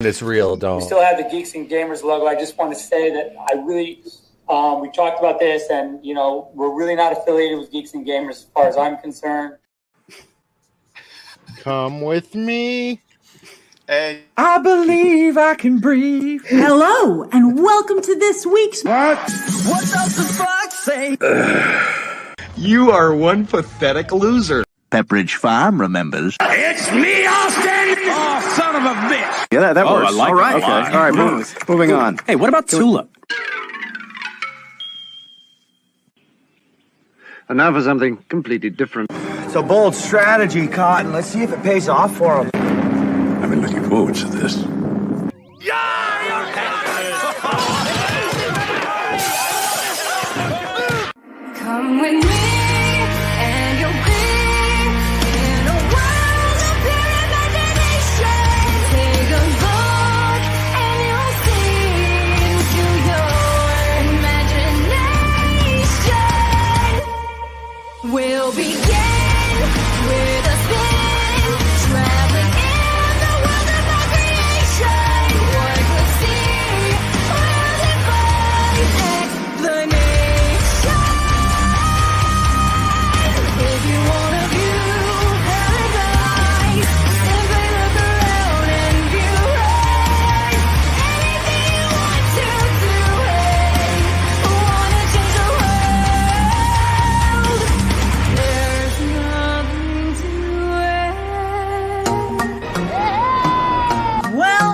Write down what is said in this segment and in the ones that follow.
It's real, We don't. still have the Geeks and Gamers logo. I just want to say that I really, we talked about this, and we're really not affiliated with Geeks and Gamers as far as I'm concerned. Come with me. Hey. I believe I can breathe. Hello, and welcome to this week's What does the fox say? You are one pathetic loser. Pepperidge Farm remembers. It's me, Austin! Oh, son of a bitch! Yeah, that works. I like all right. it. Okay. All right, moving on. Hey, what about Tulip? And now for something completely different. It's a bold strategy, Cotton. Let's see if it pays off for him. I've been looking forward to this. Come with me, and you'll be in a world of pure imagination. Take a look, and you'll see into your imagination. We'll begin with a spin, traveling in the world of our creation. What we'll see, will defy explanation. If you want to view paradise, simply look around and view right. Anything you want to do, hey, wanna change the world. There's nothing to it. Well,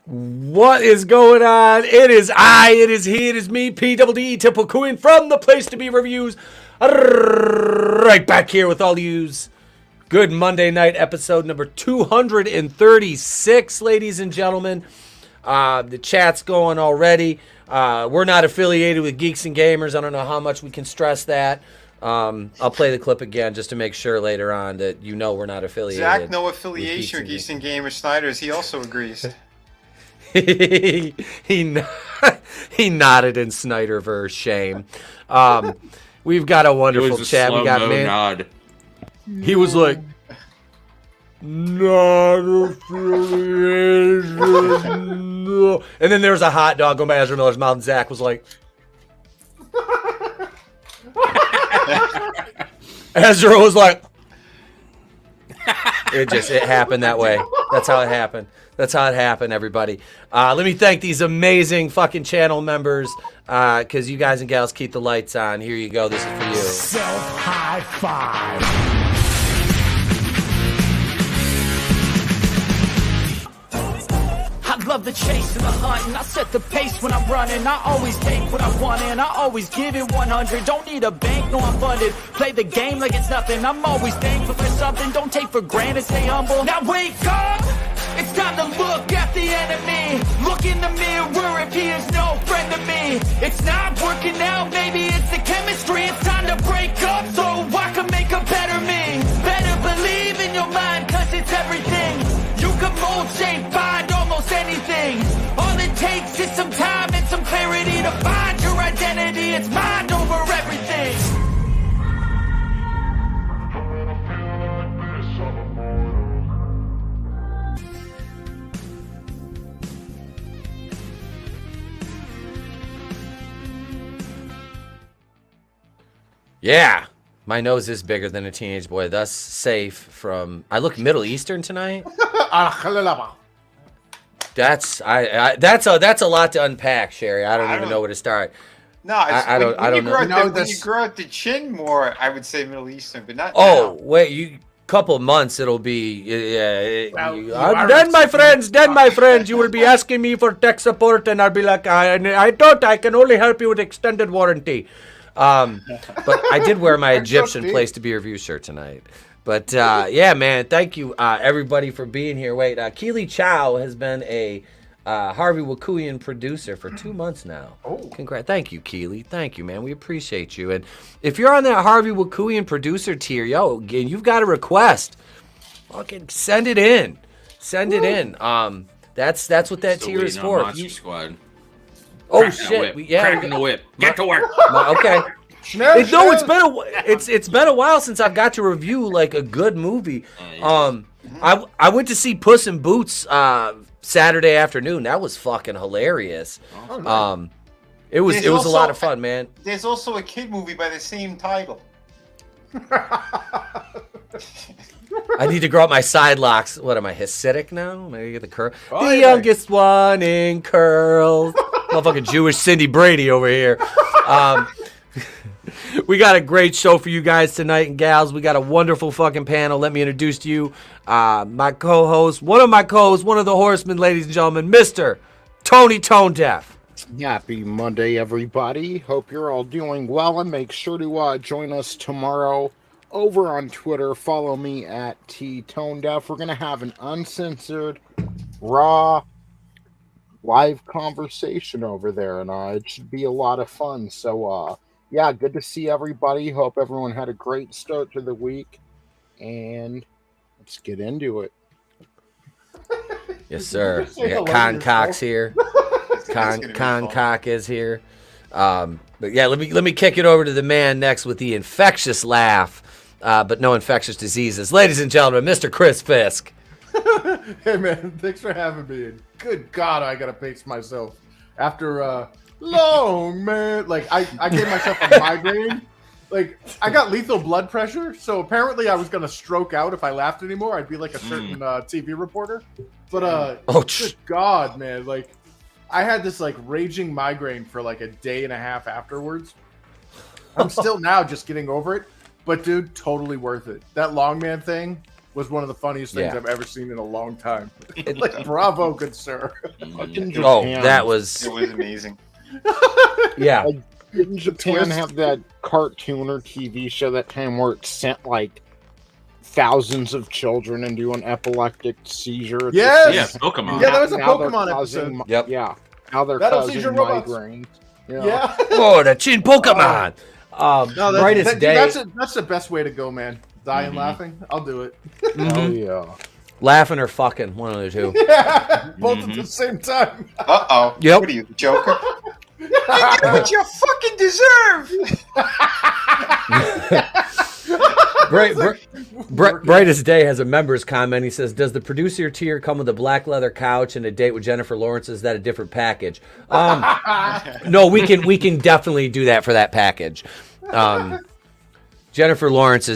What is going on? It is I, it is he, it is me, PWD, Temple Queen from the Place to Be Reviews. Right back here with all yous. Good Monday night episode number 236, ladies and gentlemen. The chat's going already. We're not affiliated with Geeks and Gamers. I don't know how much we can stress that. I'll play the clip again just to make sure later on that we're not affiliated. Zach, no affiliation with Geeks and Gamers. Snyder's, he also agrees. he nodded in Snyderverse shame. We've got a wonderful chat. We got nod. He was like, not affiliation. No. And then there's a hot dog going by Ezra Miller's mouth, and Zach was like, Ezra was like, it happened that way. That's how it happened. That's how it happened, everybody. Let me thank these amazing fucking channel members, because you guys and gals keep the lights on. Here you go. This is for you. Self-high five. I love the chase and the hunt, and I set the pace when I'm running. I always take what I want, and I always give it 100. Don't need a bank, no, I'm funded. Play the game like it's nothing. I'm always thankful for something. Don't take for granted, stay humble. Now wake up! It's time to look at the enemy. Look in the mirror if he is no friend to me. It's not working out, maybe it's the chemistry. It's time to break up so I can make a better me. Better believe in your mind, cause it's everything. You can mold, shape, find almost anything. All it takes is some time and some clarity to find your identity. It's mind over everything. Yeah. My nose is bigger than a teenage boy, thus safe from... I look Middle Eastern tonight? That's a lot to unpack, Sherry. I don't even know where to start. No, I don't know. When you grow out the chin more, I would say Middle Eastern, but not now. Wait, couple months it'll be then my friends you will be asking me for tech support, and I'll be like, I can only help you with extended warranty. But I did wear my Egyptian Place to Be Review shirt tonight. But yeah, man, thank you everybody for being here. Wait, Keely Chow has been a Harvey Wakuian producer for 2 months now. Oh, congrats! Thank you, Keely. Thank you, man. We appreciate you. And if you're on that Harvey Wakuian producer tier, yo, you've got a request. Fucking send it in. Send it in. That's what that tier is for. Monster Squad. Oh Cracking shit! whip. Cracking the whip. Get to work. Okay. It's been a while since I've got to review like a good movie. I went to see Puss in Boots Saturday afternoon. That was fucking hilarious. It was a lot of fun, man. There's also a kid movie by the same title. I need to grow up my side locks. What am I, Hasidic now? Maybe get the curl. Oh, The youngest one in curls. Motherfucking Jewish Cindy Brady over here. We got a great show for you guys tonight and gals. We got a wonderful fucking panel. Let me introduce to you my co-host, one of the horsemen, ladies and gentlemen, Mr. Tony Tone Deaf. Happy Monday, everybody. Hope you're all doing well, and make sure to join us tomorrow over on Twitter. Follow me at TToneDeaf. We're going to have an uncensored, raw, live conversation over there, and it should be a lot of fun. So, yeah, good to see everybody. Hope everyone had a great start to the week, and let's get into it. Yes, sir. We got Con Cox here. Con Cock is here. But yeah, let me kick it over to the man next with the infectious laugh, but no infectious diseases. Ladies and gentlemen, Mr. Chris Fisk. Hey man, thanks for having me. And good God, I gotta pace myself after long man. Like I gave myself a migraine. Like I got lethal blood pressure, so apparently I was gonna stroke out if I laughed anymore. I'd be like a certain TV reporter. But good God, man, like I had this like raging migraine for like a day and a half afterwards. I'm still now just getting over it, but dude, totally worth it. That long man thing was one of the funniest things I've ever seen in a long time. Like, bravo, good sir. That was... It was amazing. Yeah. Like, didn't Japan have that cartoon or TV show that time where it sent, like, thousands of children into an epileptic seizure? Yes! Yeah, Pokemon. Yeah, that was a Pokemon episode. Yep. Yeah. Now they're Battle causing seizure robots. migraines. Yeah. Oh, the Chin Pokemon! Brightest day. That's the best way to go, man. Dying laughing. I'll do it. Oh, yeah. Laughing or fucking, one of the two. Yeah, both at the same time. Uh-oh. Yep. What are you, the Joker? You get what you fucking deserve! Brightest Day has a members comment. He says, does the producer tier come with a black leather couch and a date with Jennifer Lawrence? Is that a different package? No, we can definitely do that for that package. Jennifer Lawrence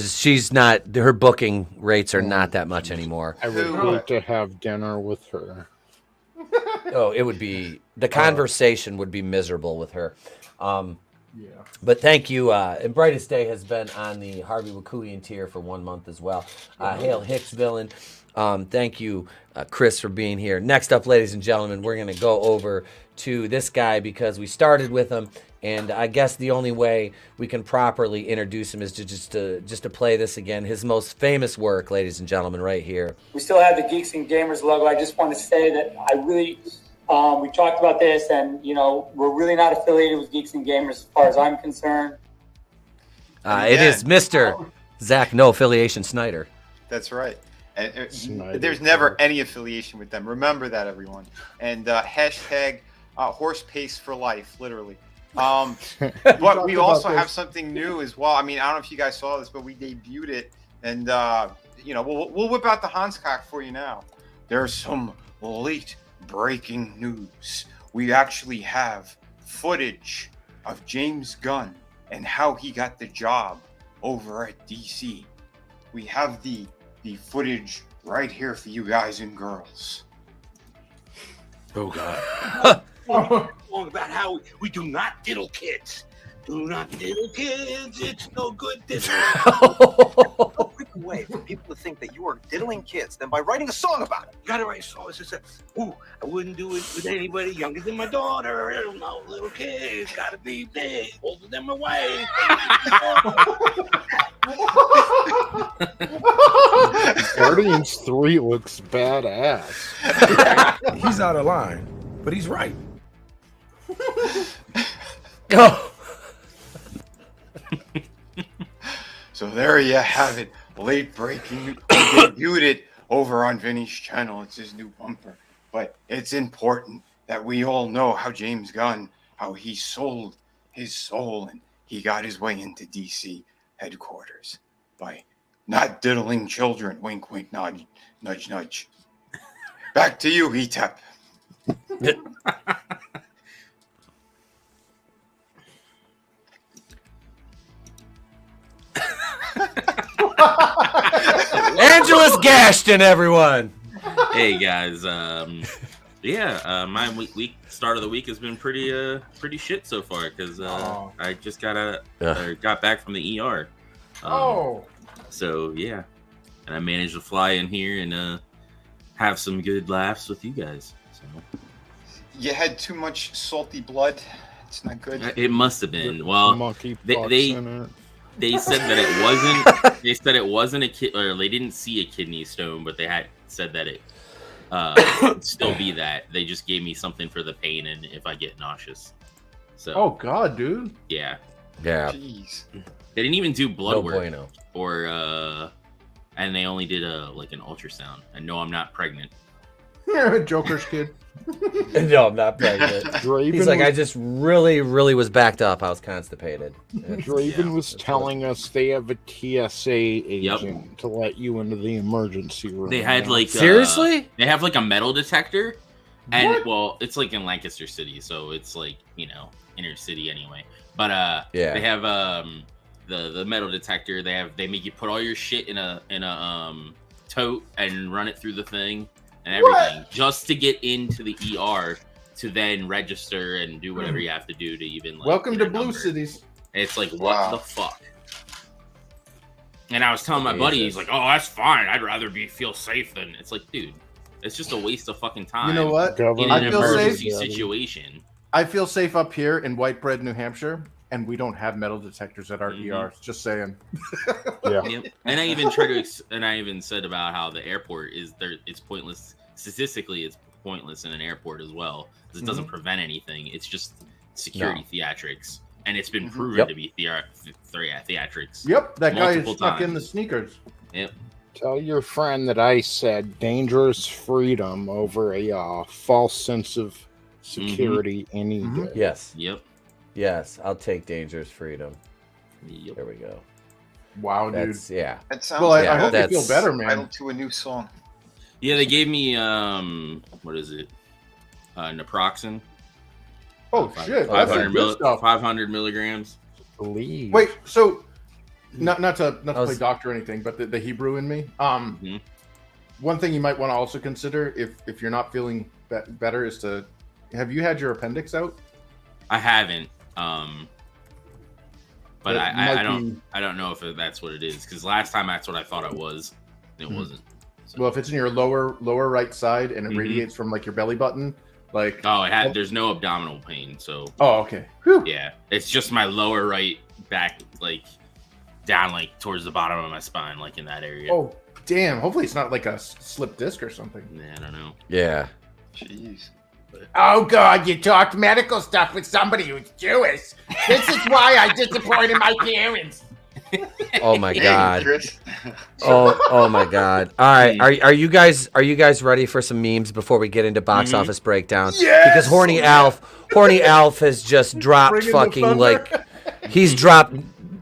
her booking rates are not that much anymore. I would like to have dinner with her. Oh, it would be, the conversation would be miserable with her. But thank you. And Brightest Day has been on the Harvey Wakuian tier for 1 month as well. Hail Hicks Villain. Thank you, Chris, for being here. Next up, ladies and gentlemen, we're going to go over to this guy because we started with him. And I guess the only way we can properly introduce him is just to play this again. His most famous work, ladies and gentlemen, right here. We still have the Geeks and Gamers logo. I just want to say that I really, we talked about this, and we're really not affiliated with Geeks and Gamers as far as I'm concerned. It is Mr. Zach No Affiliation Snyder. That's right. And there's never any affiliation with them. Remember that, everyone. And hashtag horse pace for life, literally. But we also have something new as well. I mean, I don't know if you guys saw this, but we debuted it, and we'll whip out the Hanscock for you now. There's some late breaking news. We actually have footage of James Gunn and how he got the job over at DC. We have the footage right here for you guys and girls. Oh God. About how we do not diddle kids. Do not diddle kids. It's no good diddling. No quicker way for people to think that you are diddling kids than by writing a song about it. You gotta write songs that say, "Ooh, I wouldn't do it with anybody younger than my daughter. I don't know, little kids gotta be big, older than my wife." Guardians 3 looks badass. He's out of line, but he's right. Oh. So there you have it. Late breaking. He debuted it over on Vinny's channel. It's his new bumper. But it's important that we all know how James Gunn, how he sold his soul and he got his way into DC headquarters by not diddling children. Wink, wink, nod, nudge, nudge. Back to you, Etep. Angelus Gashton, everyone. Hey guys, my week start of the week has been pretty shit so far because I just got back from the ER. So yeah, and I managed to fly in here and have some good laughs with you guys. So You had too much salty blood. It's not good. it must have been. Well, they said that it wasn't. They said it wasn't a kid, or they didn't see a kidney stone, but they had said that it could still be that. They just gave me something for the pain and if I get nauseous. So. Oh God, dude. Yeah. Jeez. They didn't even do blood work, bueno. or and they only did an ultrasound. And no, I'm not pregnant. Joker's kid. No, I'm not pregnant. He's like, I just really was backed up. I was constipated. Draven was telling us they have a TSA agent to let you into the emergency room. They had like seriously? They have like a metal detector, and well, it's like in Lancaster City, so it's like inner city anyway. But they have the metal detector. They make you put all your shit in a tote and run it through the thing. And everything just to get into the ER to then register and do whatever you have to do to even welcome to Blue Cities. It's like what the fuck. And I was telling my buddy, he's like, "Oh, that's fine. I'd rather feel safe than." It's like, dude, it's just a waste of fucking time. You know what? In an emergency situation. I feel safe up here in White Bread, New Hampshire, and we don't have metal detectors at our ERs. Just saying. Yeah. Yep. And I even tried to, and I even said about how the airport is there. It's pointless. Statistically, it's pointless in an airport as well because it doesn't prevent anything. It's just security theatrics, and it's been proven to be theatrics. Yep, that guy is multiple stuck times. in the sneakers. Yep. Tell your friend that I said dangerous freedom over a false sense of security any day. Yes. Yep. Yes, I'll take dangerous freedom. Yep. There we go. Wow, dude. Yeah. That sounds Well, I hope you feel better, man. Title to a new song. Yeah, they gave me what is it? Naproxen. Oh shit! That's some good stuff. 500 milligrams. Believe. Wait, so not to play doctor or anything, but the Hebrew in me. One thing you might want to also consider if you're not feeling better is to have you had your appendix out? I haven't. But I don't know if that's what it is because last time that's what I thought it was. It wasn't. So. Well, if it's in your lower right side and it radiates from like your belly button, like there's no abdominal pain, so okay. Whew. Yeah, it's just my lower right back, like down, like towards the bottom of my spine, like in that area. Oh damn! Hopefully it's not like a slip disc or something. Yeah, I don't know. Yeah. Jeez. Oh God! You talked medical stuff with somebody who's Jewish. This is why I disappointed my parents. Oh my God. Oh my God. All right. Are you guys ready for some memes before we get into box office breakdown? Yes! Because Horny Alf has just dropped fucking like he's dropped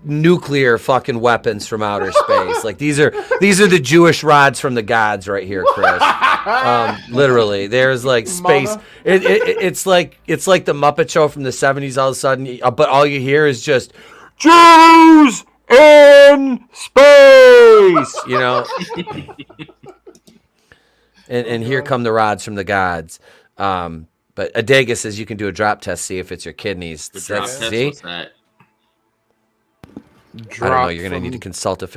nuclear fucking weapons from outer space. Like these are the Jewish rods from the gods right here, Chris. Literally, there's like space. It's like the Muppet Show from the 70s. All of a sudden, but all you hear is just Jews in space, and here come the rods from the gods. But Adega says you can do a drop test, see if it's your kidneys. The drop test, see? what's that? I don't know. You're gonna need to consult a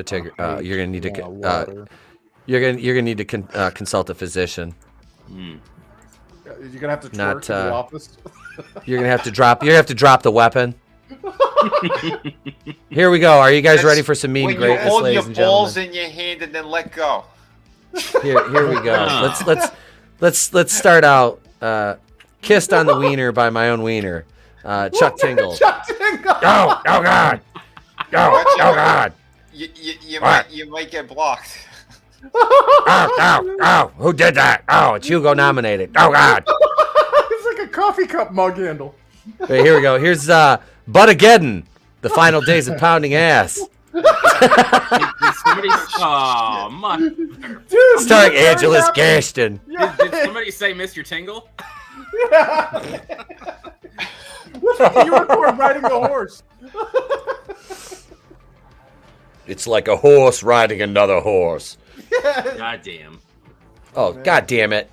you're gonna need to you're gonna need to consult a physician. You're gonna have to twerk in the office. You're gonna have to drop. You have to drop the weapon. Here we go. Are you guys ready for some mean When you greatness, hold ladies your and balls gentlemen? in your hand and then let go. Here we go. Let's start out. Kissed on the Wiener by my own wiener. Chuck Tingle. Chuck Tingle. Oh God. Oh God. You might get blocked. Oh, who did that? Oh, it's Hugo nominated. Oh God. It's like a coffee cup mug handle. Okay, here we go. Here's Buttageddon, the final days of pounding ass. Did somebody, Starring Angelus Gaston. Did somebody say Mr. Tingle? Yeah. You record riding the horse. It's like a horse riding another horse. God damn. Oh, God damn it.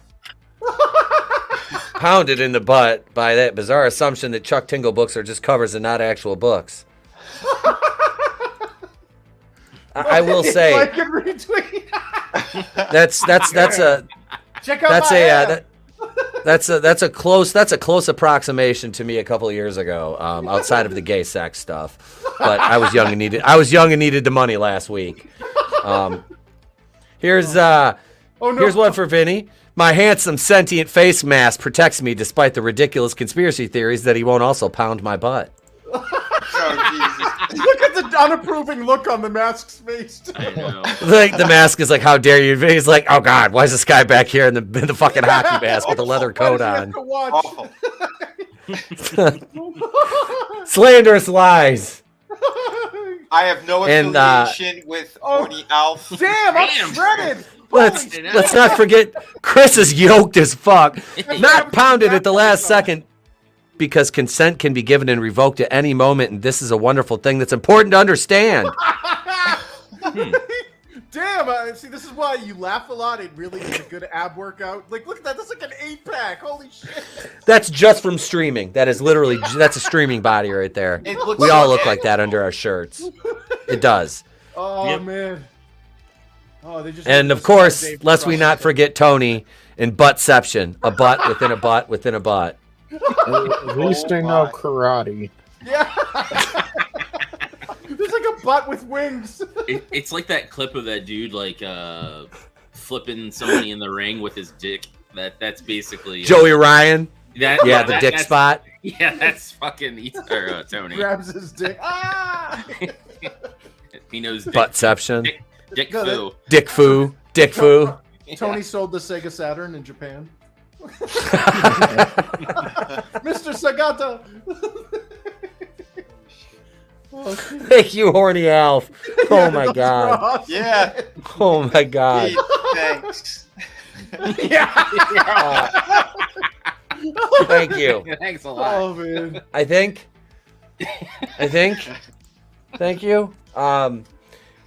Pounded in the butt by that bizarre assumption that Chuck Tingle books are just covers and not actual books. I will say Like and retweet. that's a Check out that's a close approximation to me a couple of years ago, outside of the gay sex stuff. But I was young and needed the money last week. Here's one for Vinny. My handsome sentient face mask protects me despite the ridiculous conspiracy theories that he won't also pound my butt. Look at the unapproving look on the mask's face. I know. Like the mask is like, how dare you? He's like, oh God, why is this guy back here in the fucking hockey mask with a leather coat on? Awful. Slanderous lies. I have no affiliation with Horny Alf. Damn, I'm shredded. Let's not forget Chris is yoked as fuck. Not pounded at the last second because consent can be given and revoked at any moment, and this is a wonderful thing that's important to understand. Damn, see, this is why you laugh a lot. It really is a good ab workout. Like, look at that. That's like an 8-pack. Holy shit. That's just from streaming. That's a streaming body right there. We all look like that under our shirts. It does. Oh, man. Oh, they just And of course, lest we not forget Tony and buttception. A butt within a butt within a butt. At least I know karate. Yeah. There's like a butt with wings. It's like that clip of that dude like flipping somebody in the ring with his dick. That's basically Joey Ryan. The dick spot. Yeah, that's fucking Tony. Grabs his dick. Ah! He knows Buttception. Dick foo. Dick foo. Dick foo. Tony sold the Sega Saturn in Japan. Mr. Sagata. Thank you, Horny Alf. Oh my God. Awesome. Yeah. Oh my God. Thanks. Thank you. Thanks a lot. Oh man. I think. Thank you.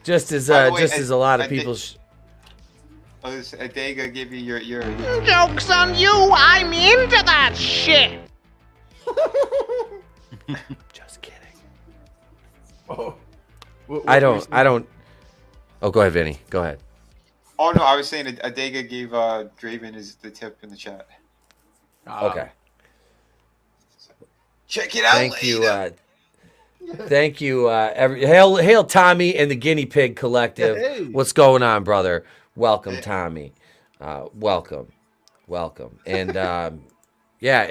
Just as By the way, as a lot of people. Adega give you your. Joke's on you! I'm into that shit! Just kidding. Oh. I don't. Oh, go ahead, Vinny. Go ahead. Oh no, I was saying Adega gave Draven the tip in the chat. Okay. Check it out. Thank you. Thank you. Hail Tommy and the Guinea Pig Collective. Hey. What's going on, brother? Welcome, Tommy. Welcome. And we were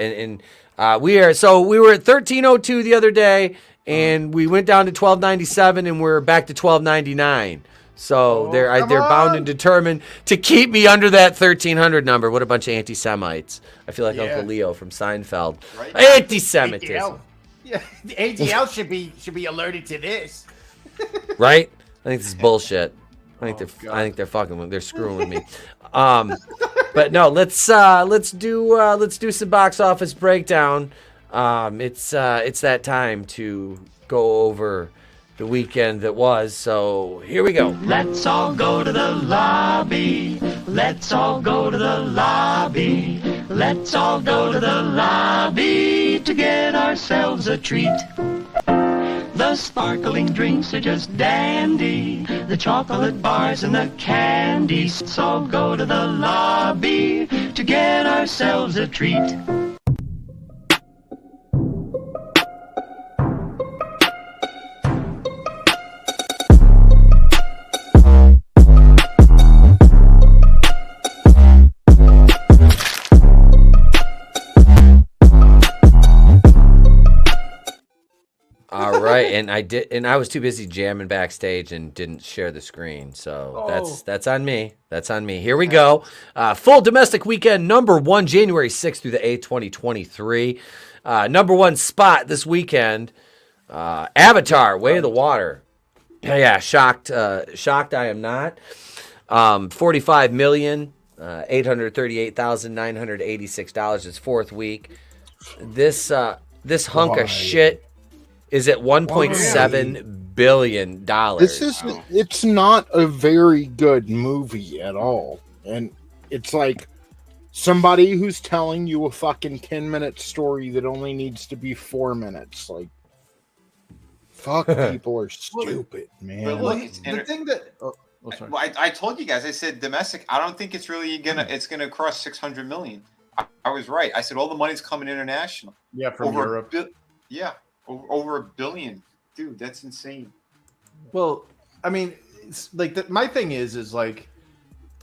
at 1302 the other day, and we went down to 1297, and we're back to 1299. So they're bound and determined to keep me under that 1300 number. What a bunch of anti-Semites! I feel like Uncle Leo from Seinfeld. Right. Anti-Semitism. Yeah, the ATL should be alerted to this. Right? I think this is bullshit. I think they're screwing with me. But no, let's do some box office breakdown. It's that time to go over the weekend that was. So here we go. Let's all go to the lobby. Let's all go to the lobby. Let's all go to the lobby to get ourselves a treat. The sparkling drinks are just dandy. The chocolate bars and the candies. So go to the lobby to get ourselves a treat. and I was too busy jamming backstage and didn't share the screen. So that's on me. That's on me. Here we go. Full domestic weekend number 1, January 6th through the 8th, 2023. Number 1 spot this weekend. Avatar: Way of the Water. Yeah, shocked I am not. 45,838,986. It's 4th week. This hunk of shit is at $1.7 billion. It's not a very good movie at all. And it's like somebody who's telling you a fucking 10-minute story that only needs to be 4 minutes. Like, fuck, people are stupid, man. But look, the thing that I told you guys, I said domestic. I don't think it's really gonna cross 600 million. I was right. I said all the money's coming international. Yeah, from Europe. Over $1 billion, dude. That's insane. Well, I mean, it's like my thing is like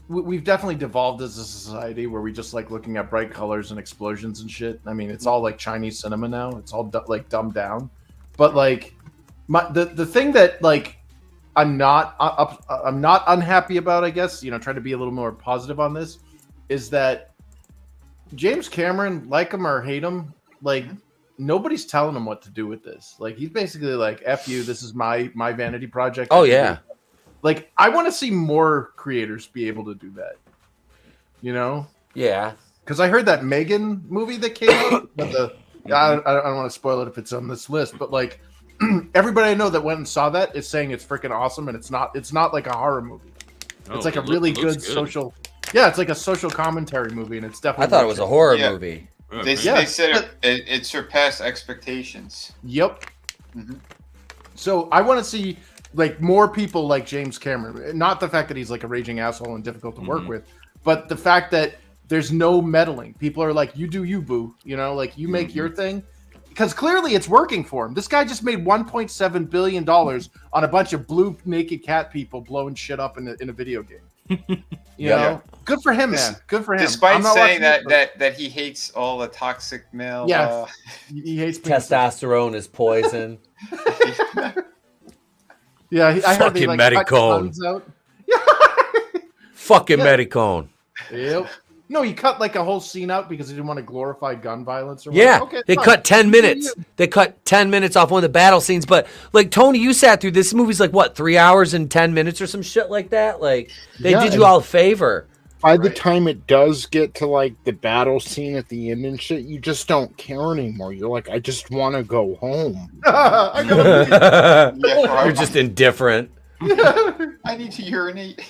we've definitely devolved as a society where we just like looking at bright colors and explosions and shit. I mean, it's all like Chinese cinema now. It's all like dumbed down. But like the thing that like I'm not unhappy about, I guess, you know, trying to be a little more positive on this, is that James Cameron, like him or hate him, like nobody's telling him what to do with this. Like he's basically like, F you, this is my vanity project. Oh yeah. Like I want to see more creators be able to do that. You know? Yeah. Because I heard that Megan movie that came out, but I don't want to spoil it if it's on this list, but like everybody I know that went and saw that is saying it's freaking awesome, and it's not like a horror movie. It's like a really good social. Yeah, it's like a social commentary movie, and it's definitely. I thought it was a horror movie. They said it surpassed expectations. Yep. Mm-hmm. So I want to see like more people like James Cameron. Not the fact that he's like a raging asshole and difficult to work with, but the fact that there's no meddling. People are like, you do you, boo. You know, like you make your thing. Because clearly it's working for him. This guy just made $1.7 billion on a bunch of blue naked cat people blowing shit up in a video game. You know? Good for him, man. Good for him. Despite saying that he hates all the toxic male. Yeah, he hates testosterone is poison. Yeah, I heard fucking Medicone. Fucking Medicone. Yep. No, he cut like a whole scene out because he didn't want to glorify gun violence or whatever. Okay, they fine. cut 10 minutes. They cut 10 minutes off one of the battle scenes. But like Tony, you sat through this movie's like what, 3 hours and 10 minutes or some shit like that? Like they did you all a favor. By the time it does get to like the battle scene at the end and shit, you just don't care anymore. You're like, I just want to go home. You're just indifferent. I need to urinate.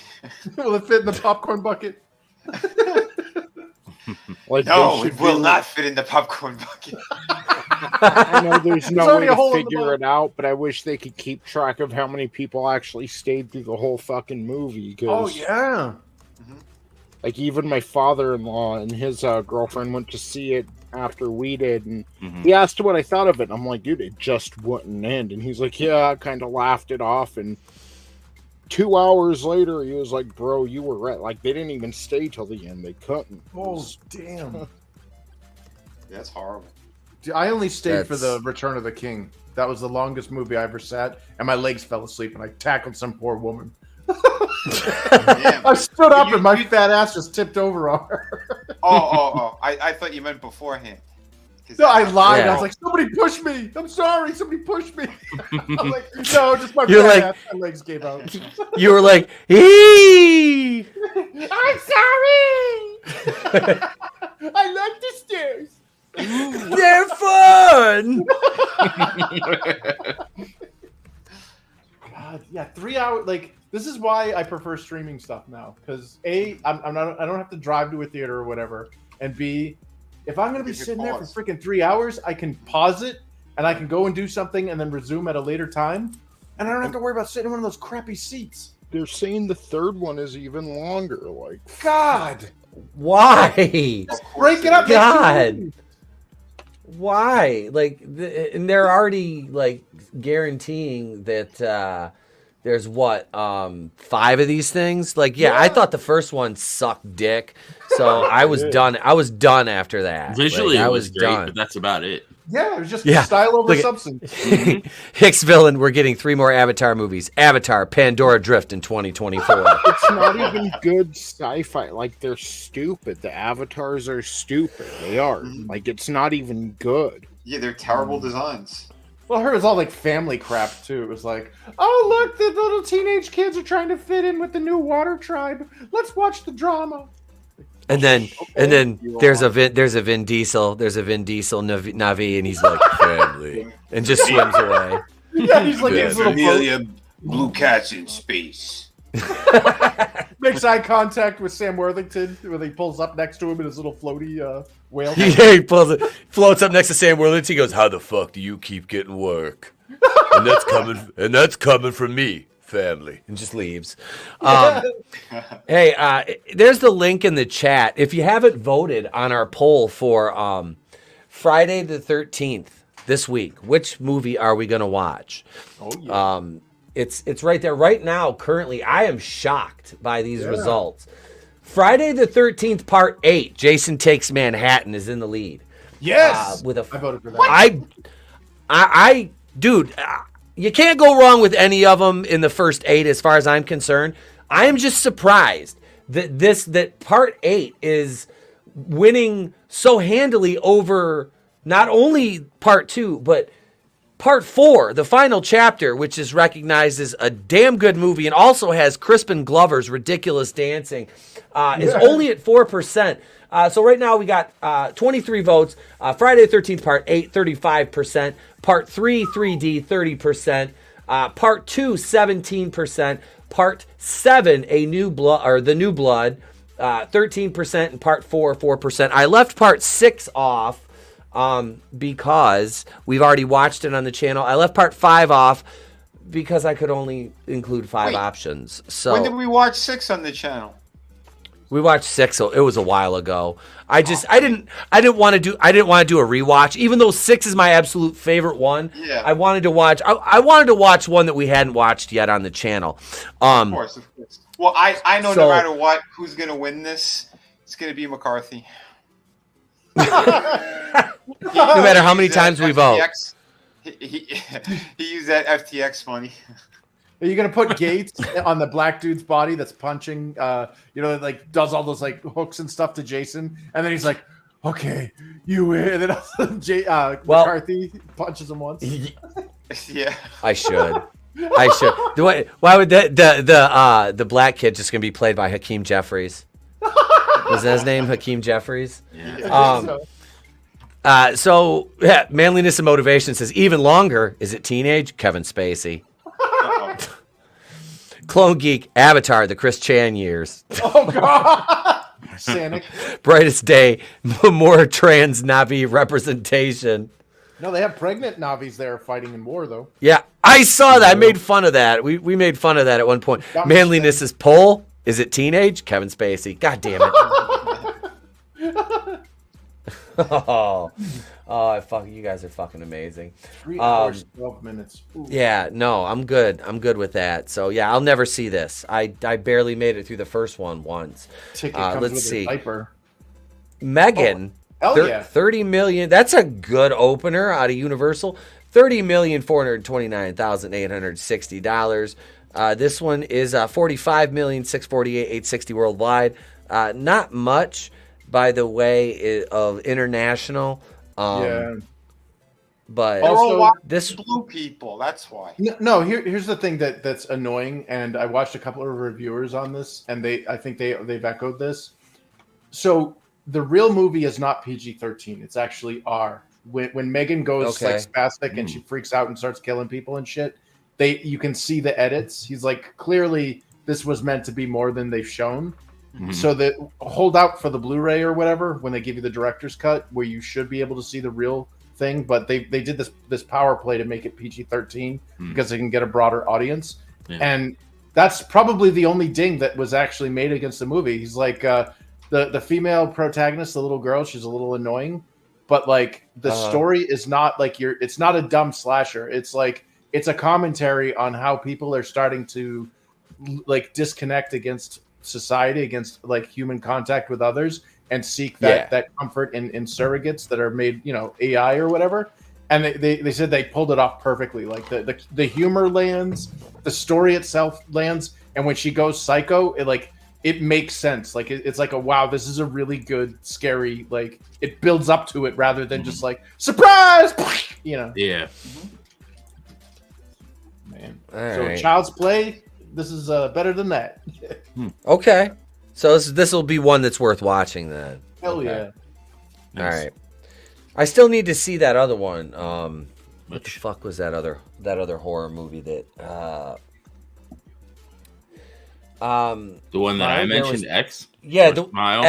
Will it fit in the popcorn bucket? Like no, it will not fit in the popcorn bucket. I know there's no way to figure it out, but I wish they could keep track of how many people actually stayed through the whole fucking movie. Oh yeah. Like even my father-in-law and his girlfriend went to see it after we did, and he asked what I thought of it. I'm like, dude, it just wouldn't end. And he's like, yeah, I kind of laughed it off. And 2 hours later, he was like, bro, you were right. Like, they didn't even stay till the end. They couldn't. Oh, damn. That's horrible. I only stayed for the Return of the King. That was the longest movie I ever sat, and my legs fell asleep, and I tackled some poor woman. I stood up, and my fat ass just tipped over on her. I thought you meant beforehand. No, I lied. I was like, somebody push me. I'm sorry. Somebody push me. I'm like, no, just my fat ass. My legs gave out. You were like, eee! I'm sorry. I like the stairs. They're fun. God, yeah, 3 hours. Like, this is why I prefer streaming stuff now. Because A, I don't have to drive to a theater or whatever, and B, if I'm going to be sitting there for freaking 3 hours, I can pause it and I can go and do something and then resume at a later time. And I don't have to worry about sitting in one of those crappy seats. They're saying the third one is even longer. Like, God. Why? Break it up. God. Why? Like, and they're already like guaranteeing that there's what 5 of these things. Like, I thought the first one sucked dick, so I was done. I was done after that. Visually, like, it was great, but that's about it. Yeah, it was just style over substance. Hicksville, and we're getting 3 more Avatar movies. Avatar, Pandora Drift in 2024. It's not even good sci-fi. Like, they're stupid. The avatars are stupid. They are. Like, it's not even good. Yeah, they're terrible designs. Well, her was all like family crap too. It was like, oh look, the little teenage kids are trying to fit in with the new water tribe. Let's watch the drama. And then there's a Vin Diesel. There's a Vin Diesel Navi, and he's like family, and just swims away. Yeah, he's like his little boat. Blue cats in space. Makes eye contact with Sam Worthington when he pulls up next to him in his little floaty whale. Yeah, he floats up next to Sam Worthington. He goes, "How the fuck do you keep getting work?" And that's coming from me. Family, and just leaves. Hey, there's the link in the chat. If you haven't voted on our poll for Friday the 13th this week, which movie are we going to watch? Oh, yeah. It's right there. Right now, currently, I am shocked by these results. Friday the 13th, Part 8, Jason Takes Manhattan, is in the lead. Yes! I voted for that. Dude, you can't go wrong with any of them in the first 8 as far as I'm concerned. I am just surprised that Part 8 is winning so handily over not only Part 2, but Part 4, the final chapter, which is recognized as a damn good movie and also has Crispin Glover's ridiculous dancing, is only at 4%. So right now we got 23 votes. Friday the 13th, Part 8, 35%. Part 3, 3D, 30%. Part 2, 17%. Part 7, The New Blood, 13%. And Part 4, 4%. I left Part 6 off because we've already watched it on the channel. I left Part 5 off because I could only include 5 options. So when did we watch 6 on the channel? We watched 6, so it was a while ago. I didn't want to do a rewatch, even though 6 is my absolute favorite one. Yeah. I wanted to watch one that we hadn't watched yet on the channel. Of course. Well, I know no matter what, who's gonna win this, it's gonna be McCarthy. No matter how many times we vote. He used that FTX money. Are you gonna put Gates on the black dude's body that's punching, like does all those like hooks and stuff to Jason, and then he's like, "Okay, you win," and then McCarthy punches him once. Yeah, I should. Why would the black kid just gonna be played by Hakeem Jeffries? Was that his name, Hakeem Jeffries? Yeah. Manliness and Motivation says even longer. Is it teenage? Kevin Spacey. Clone Geek, Avatar, the Chris Chan years. Oh, God. Sanic. Brightest Day, more trans Navi representation. No, they have pregnant Navis there fighting in war, though. Yeah, I saw that. I made fun of that. We made fun of that at one point. Manliness is Pole. Is it teenage? Kevin Spacey. God damn it. You guys are fucking amazing. 3 hours, 12 minutes. Ooh. Yeah, no, I'm good. I'm good with that. So yeah, I'll never see this. I barely made it through the first one once. Ticket comes let's with see. A diaper. Megan, yeah. 30 million. That's a good opener out of Universal. $30,429,860. This one is $45,648,860 worldwide. Not much, by the way, of international. But also, this blue people. That's why. No, here's the thing that's annoying, and I watched a couple of reviewers on this, and I think they've echoed this. So the real movie is not PG-13; it's actually R. When Megan goes like spastic and she freaks out and starts killing people and shit, you can see the edits. He's like, clearly this was meant to be more than they've shown. Mm-hmm. So hold out for the Blu-ray or whatever when they give you the director's cut, where you should be able to see the real thing. But they did this power play to make it PG-13 because they can get a broader audience. Yeah. And that's probably the only ding that was actually made against the movie. He's like the female protagonist, the little girl, she's a little annoying, but like the story is not like it's not a dumb slasher. It's like it's a commentary on how people are starting to like disconnect against society, against like human contact with others, and seek that comfort in surrogates that are made, AI or whatever. And they said they pulled it off perfectly. Like the humor lands, the story itself lands, and when she goes psycho, it makes sense. Like it's like wow, this is a really good scary, like it builds up to it rather than just like surprise, Yeah. Man. All So right. Child's Play, this is better than that. Okay. So this will be one that's worth watching then. Hell yeah. All right. I still need to see that other one. What the fuck was that other horror movie that the one that I mentioned, X? Yeah, the Smile?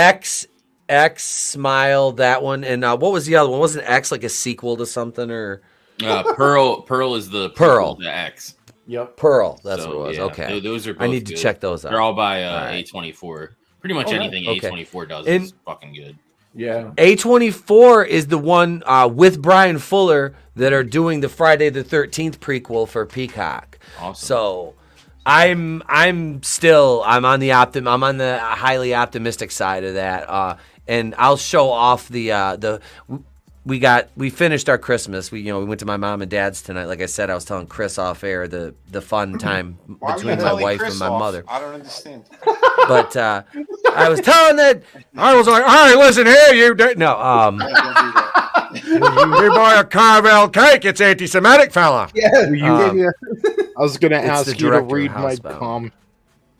X Smile, that one. And what was the other one? Wasn't X like a sequel to something or Pearl is the Pearl. The X. Yep. Pearl, that's So, what it was. yeah, Okay. those are both I need to good. check those out. They're all by right. A24. Pretty much Okay. anything Okay. A24 does And- is fucking good. Yeah. A24 is the one with Brian Fuller that are doing the Friday the 13th prequel for Peacock. Awesome. So I'm on the highly optimistic side of that. And I'll show off we finished our Christmas. We went to my mom and dad's tonight. Like I said, I was telling Chris off air the fun time Why between were you my telling wife Chris and my off? mother. I don't understand. But I was telling that I was like, all right, listen here, you you buy a Carvel cake, it's anti-Semitic, fella. Yeah, I was going to it's ask the you to director of read my Housebound. comment.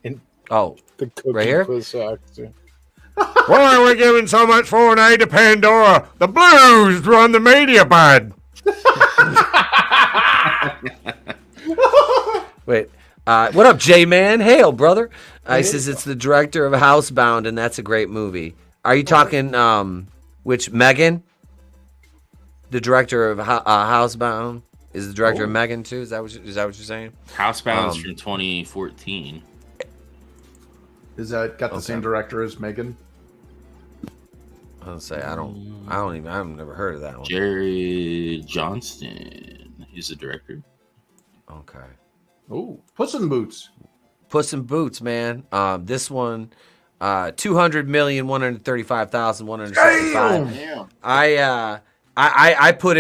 In Oh, the Cookie right here? Quiz Actor. Why are we giving so much for an aid to Pandora? The blues run the media, bud. Wait, what up, J-Man? Hail, brother. He says it's the director of Housebound, and that's a great movie. Are you talking, which, Megan? The director of Housebound is the director of Megan, too? Is that what you're saying? Housebound is from 2014. Is that got the same director as Megan? I'll say I've never heard of that one. Jerry Johnston. He's the director. Okay. Oh, Puss in Boots. Puss in Boots, man. This one, 200,135,165. Damn. I put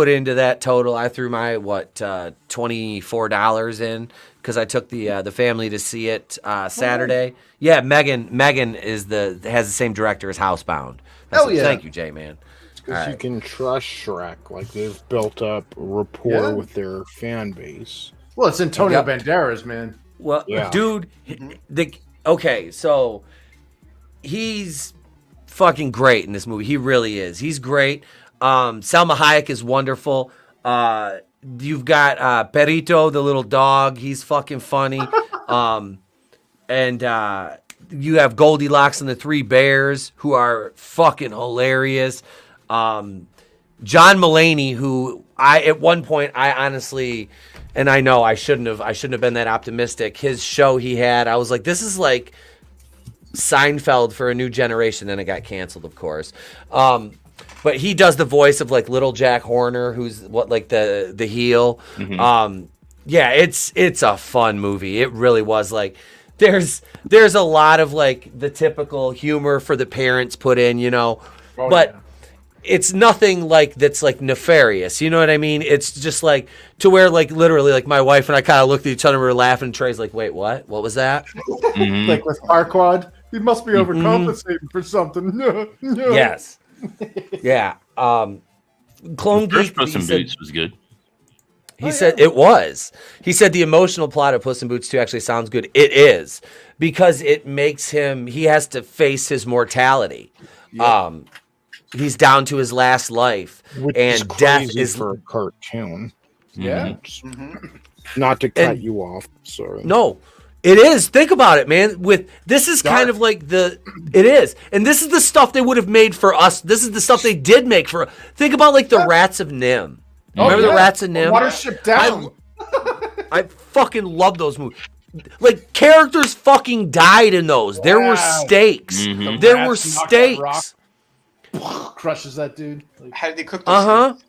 into that total. I threw my $24 in because I took the family to see it Saturday. Yeah, Megan has the same director as Housebound. Hell yeah. Thank you, Jay, man. Because you can trust Shrek. Like, they've built up rapport with their fan base. Well, it's Antonio Banderas, man. Well, dude, okay, so he's fucking great in this movie. He really is. He's great. Salma Hayek is wonderful. You've got Perito, the little dog. He's fucking funny. And you have Goldilocks and the Three Bears, who are fucking hilarious. John Mulaney, who at one point I honestly, and I know I shouldn't have been that optimistic. His show he had, I was like, this is like Seinfeld for a new generation. Then it got canceled, of course. But he does the voice of like little Jack Horner, who's the heel. Mm-hmm. Yeah, it's a fun movie. It really was. Like there's a lot of like the typical humor for the parents put in, but it's nothing like that's like nefarious. You know what I mean? It's just like to where like literally like my wife and I kind of looked at each other and we were laughing. And Trey's like, wait, what? What was that? Mm-hmm. Like with Farquaad, he must be overcompensating for something. No. Yes. Yeah. Clone First Geek. Puss in Boots was good. He said it was. He said the emotional plot of Puss in Boots 2 actually sounds good. It is because it makes him. He has to face his mortality. Yep. He's down to his last life, Which and is death crazy is for a cartoon. Yeah. Not to cut you off. Sorry. No. It is. Think about it, man. This is kind of like it is. And this is the stuff they would have made for us. This is the stuff they did make for think about like the Rats of Nim. Remember the Rats of Nim? Watership Down. I fucking love those movies. Like characters fucking died in those. There were stakes. Mm-hmm. There were stakes. Crushes that dude. How did they cook those?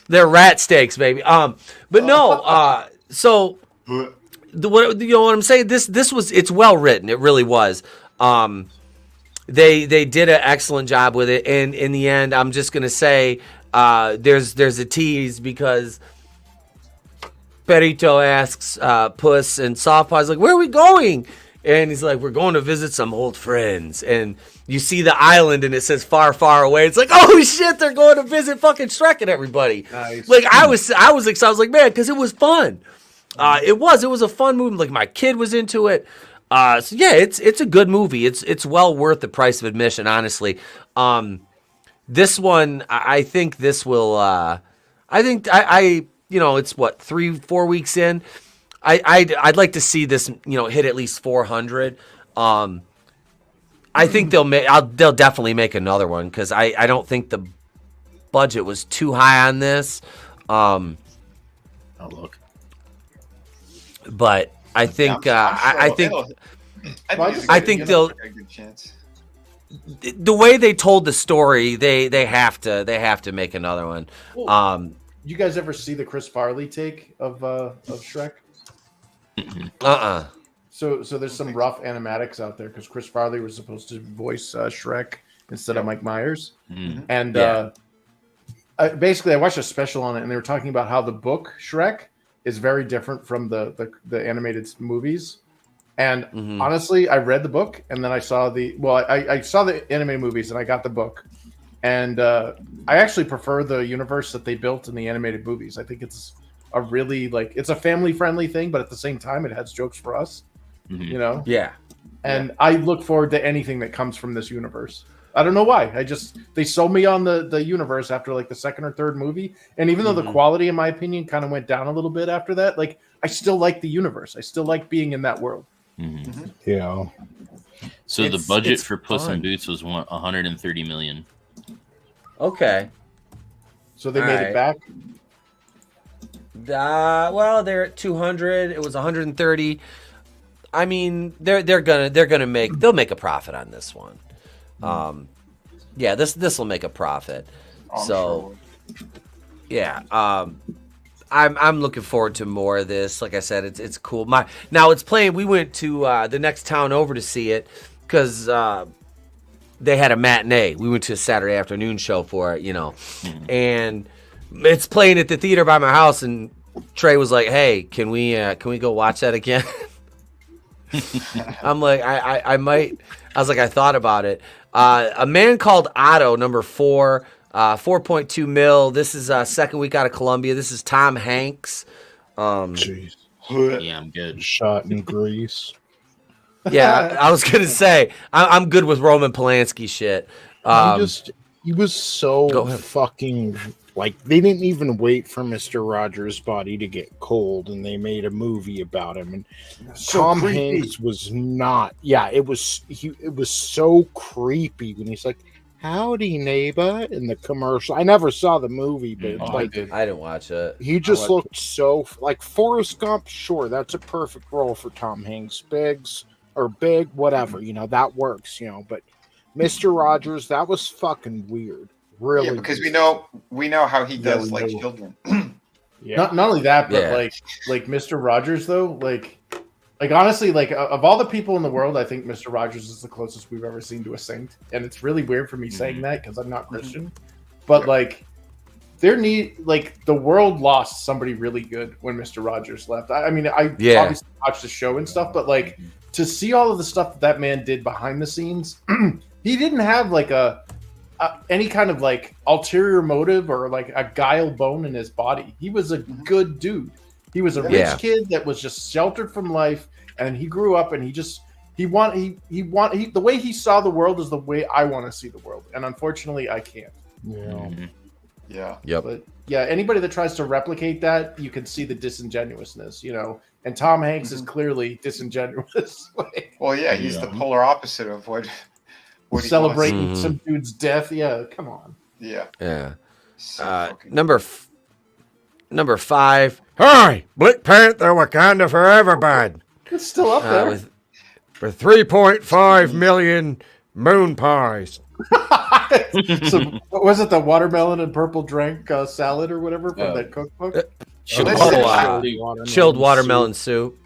They're rat steaks, baby. But no. So what you know what I'm saying? This was it's well written. It really was. They did an excellent job with it. And in the end, I'm just gonna say there's a tease because Perito asks Puss and Softpaw's like, "Where are we going?" And he's like, "We're going to visit some old friends." And you see the island and it says far, far away. It's like, oh shit, they're going to visit fucking Shrek and everybody. Nice. Like I was excited. I was like, man, because it was fun. It was a fun movie. Like my kid was into it. So yeah, it's a good movie. It's well worth the price of admission, honestly. This one, I think this will. I think I you know, it's what 3-4 weeks in. I'd like to see this, you know, hit at least 400. I think they'll definitely make another one because I don't think the budget was too high on this. Oh look, but I think I think they'll. A good chance. The way they told the story, they have to make another one. You guys ever see the Chris Farley take of Shrek? So there's some rough animatics out there because Chris Farley was supposed to voice Shrek instead of Mike Myers, and basically I watched a special on it, and they were talking about how the book Shrek is very different from the animated movies. And honestly, I read the book, and then I saw I saw the animated movies, and I got the book, and I actually prefer the universe that they built in the animated movies. I think it's a really it's a family friendly thing, but at the same time, it has jokes for us. You know, and I look forward to anything that comes from this universe. I don't know why. They sold me on the universe after like the second or third movie, and even though the quality, in my opinion, kind of went down a little bit after that, like I still like the universe. I still like being in that world. Yeah. So the budget for Puss in Boots was 130 million. Okay. So they made it back. Well, they're at 200. It was 130. I mean, they'll make a profit on this one. Yeah, this will make a profit. Yeah. I'm looking forward to more of this. Like I said, it's cool. Now it's playing. We went to the next town over to see it because they had a matinee. We went to a Saturday afternoon show for it, you know, and it's playing at the theater by my house. And Trey was like, "Hey, can we go watch that again?" I'm like, I might. I was like, I thought about it. A Man Called Otto, number 4. 4.2 mil. This is second week out of Columbia. This is Tom Hanks. Jeez. Yeah, I'm good. Shot in Greece. Yeah, I was gonna say I'm good with Roman Polanski shit. He was so fucking like they didn't even wait for Mr. Rogers' body to get cold, and they made a movie about him. And Tom Hanks was not. Yeah, it was so creepy when he's like, "Howdy, neighbor," in the commercial. I never saw the movie, but I didn't watch it. He just looked so like Forrest Gump. Sure, that's a perfect role for Tom Hanks. Big, whatever, you know, that works, you know. But Mr. Rogers, that was fucking weird. Really, because we know how he does children. Not only that, but like Mr. Rogers though, like honestly, like of all the people in the world, I think Mr. Rogers is the closest we've ever seen to a saint. And it's really weird for me saying that because I'm not Christian. But like the world lost somebody really good when Mr. Rogers left. I mean, I obviously watched the show and stuff, but like to see all of the stuff that man did behind the scenes, he didn't have like any kind of like ulterior motive or like a guile bone in his body. He was a good dude. He was a rich kid that was just sheltered from life, and he grew up and the way he saw the world is the way I want to see the world, and unfortunately I can't. Yeah. Yep. But yeah, anybody that tries to replicate that, you can see the disingenuousness, you know. And Tom Hanks is clearly disingenuous. Well, yeah, he's the polar opposite of what celebrating some dude's death. Yeah, come on. Yeah. Yeah. Number 5. Hi, Black Panther, Wakanda Forever, bud. It's still up there. For 3.5 million, Moon pies. So, what was it, the watermelon and purple drink salad or whatever from that cookbook? Chilled watermelon soup.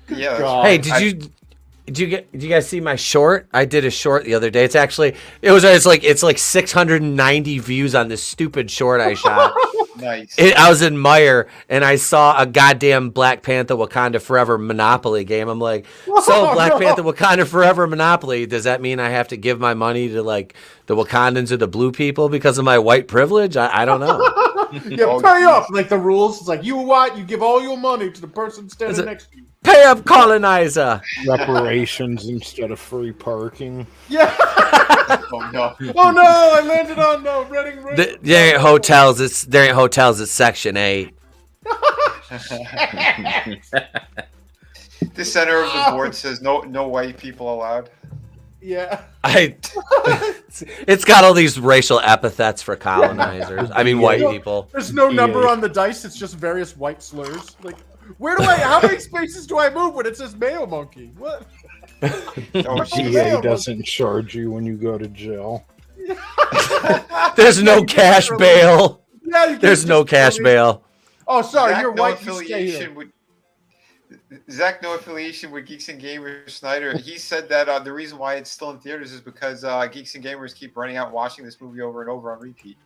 Yeah. Hey, did you guys see my short? I did a short the other day. It's like 690 views on this stupid short I shot. Nice. I was in Meyer and I saw a goddamn Black Panther Wakanda Forever Monopoly game. I'm like, Black Panther Wakanda Forever Monopoly, does that mean I have to give my money to like the Wakandans or the blue people because of my white privilege? I don't know. Yeah, pay up. Like the rules, it's like you give all your money to the person standing next to you. Pay up, colonizer. Reparations instead of free parking. Yeah. Oh no! Oh no! I landed on no Reading. There ain't hotels. It's Section 8. The center of the board says no white people allowed. Yeah. It's got all these racial epithets for colonizers. I mean, white people. There's no number on the dice. It's just various white slurs. Like, how many spaces do I move when it says male monkey? What? GA doesn't charge you when you go to jail. There's no cash bail. Yeah, there's no cash bail. Oh, sorry, Zach, you're no white. You stay here. Zach, no affiliation with Geeks and Gamers. Snyder, he said that the reason why it's still in theaters is because Geeks and Gamers keep running out and watching this movie over and over on repeat.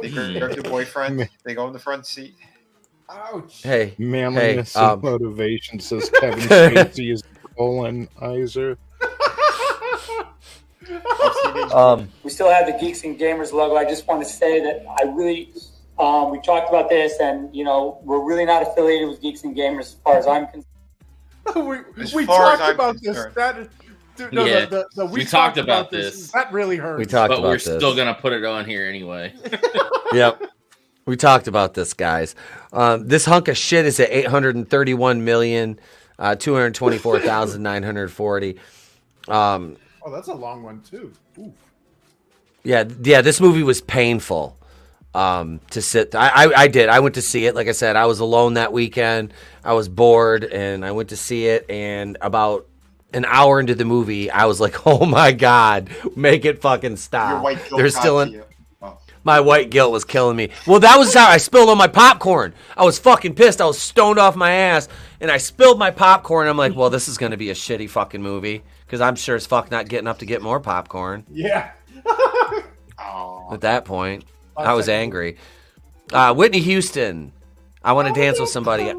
They grab their boyfriend. They go in the front seat. Ouch. Hey, manliness and motivation, says Kevin Spacey is colonizer. We still have the Geeks and Gamers logo. I just want to say that I really, we talked about this, and we're really not affiliated with Geeks and Gamers as far as I'm concerned. we talked about this. We talked about this. That really hurt. We talked but about we're this. still gonna put it on here anyway. Yep. We talked about this, guys. This hunk of shit is at 831,224,940. Oh, that's a long one too. Oof. Yeah. This movie was painful to sit. I did. I went to see it. Like I said, I was alone that weekend. I was bored, and I went to see it. And about an hour into the movie, I was like, "Oh my god, make it fucking stop!" Your white guilt There's still got an. to you. My white guilt was killing me. Well, that was how I spilled on my popcorn. I was fucking pissed. I was stoned off my ass, and I spilled my popcorn. I'm like, well, this is going to be a shitty fucking movie because I'm sure as fuck not getting up to get more popcorn. Yeah. At that point, I was angry. Whitney Houston, I Want to Dance with Somebody.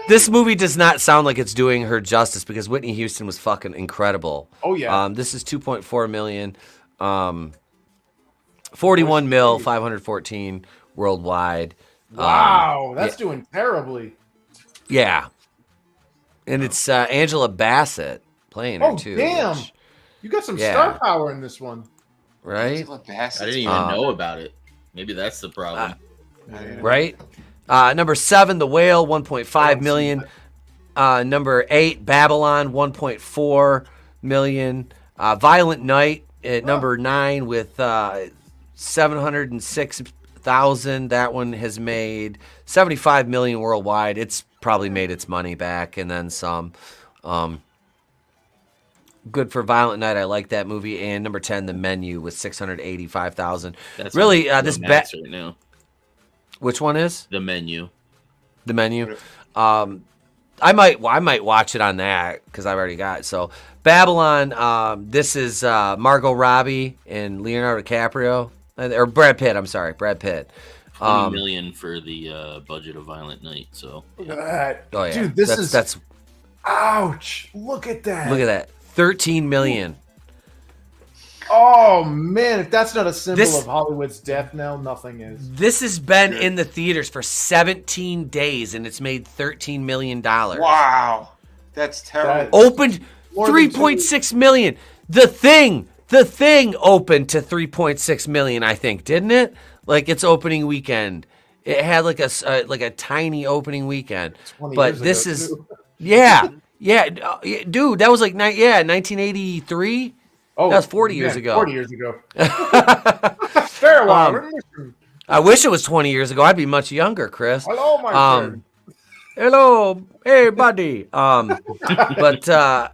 This movie does not sound like it's doing her justice because Whitney Houston was fucking incredible. Oh, yeah. This is 2.4 million. 41 mil, 514 worldwide. Wow, that's doing terribly. Yeah. And it's Angela Bassett playing her, too. Oh, damn. You got some star power in this one. Right? Angela Bassett. I didn't even know about it. Maybe that's the problem. Right? Number 7, The Whale, 1.5 million. Number 8, Babylon, 1.4 million. Violent Night at number 9 with 706,000. That one has made 75 million worldwide. It's probably made its money back and then some. Good for Violent Night. I like that movie. And number 10, The Menu with 685,000. That's really this right now. Which one is The Menu? The Menu. I might watch it on that because I've already got it. So Babylon. This is Margot Robbie and Leonardo DiCaprio. Or Brad Pitt, I'm sorry, Brad Pitt. 20 million for the budget of Violent Night. So, Look at that. Oh, yeah. Dude, that's ouch. Look at that. Look at that. 13 million. Oh, man. If that's not a symbol of Hollywood's death now, nothing is. This has been in the theaters for 17 days, and it's made $13 million. Wow. That's terrible. Opened 3.6 million. The Thing opened to 3.6 million, I think, didn't it? Like its opening weekend, it had like a tiny opening weekend. But this is, yeah, dude, that was like 1983. Oh, that was 40 years ago. 40 years ago. Fair one. I wish it was 20 years ago. I'd be much younger, Chris. Hello, my friend. Hello, hey, buddy. But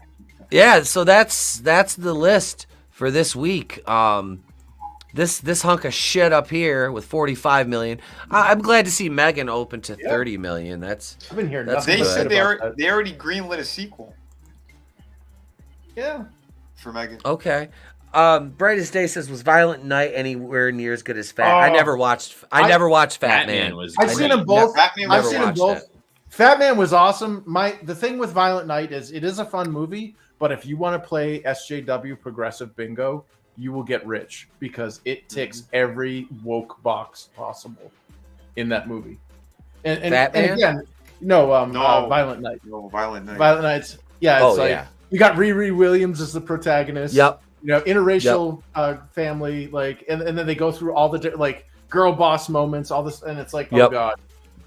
yeah, so that's the list for this week. This hunk of shit up here with 45 million. I'm glad to see Megan open to 30 million. I've been hearing They said they already greenlit a sequel. Yeah. For Megan. Okay. Brightest Day says, was Violent Night anywhere near as good as Fat? I never watched Fat Man. I've seen them both. I've seen them both. Fat Man was awesome. The thing with Violent Night is it is a fun movie, but if you want to play SJW progressive bingo, you will get rich because it ticks every woke box possible in that movie. And again, Violent Night. No, Violent Night. Violent Nights. Yeah, it's you got Riri Williams as the protagonist. Yep. Interracial family, and then they go through all the girl boss moments, all this, and it's like, oh god.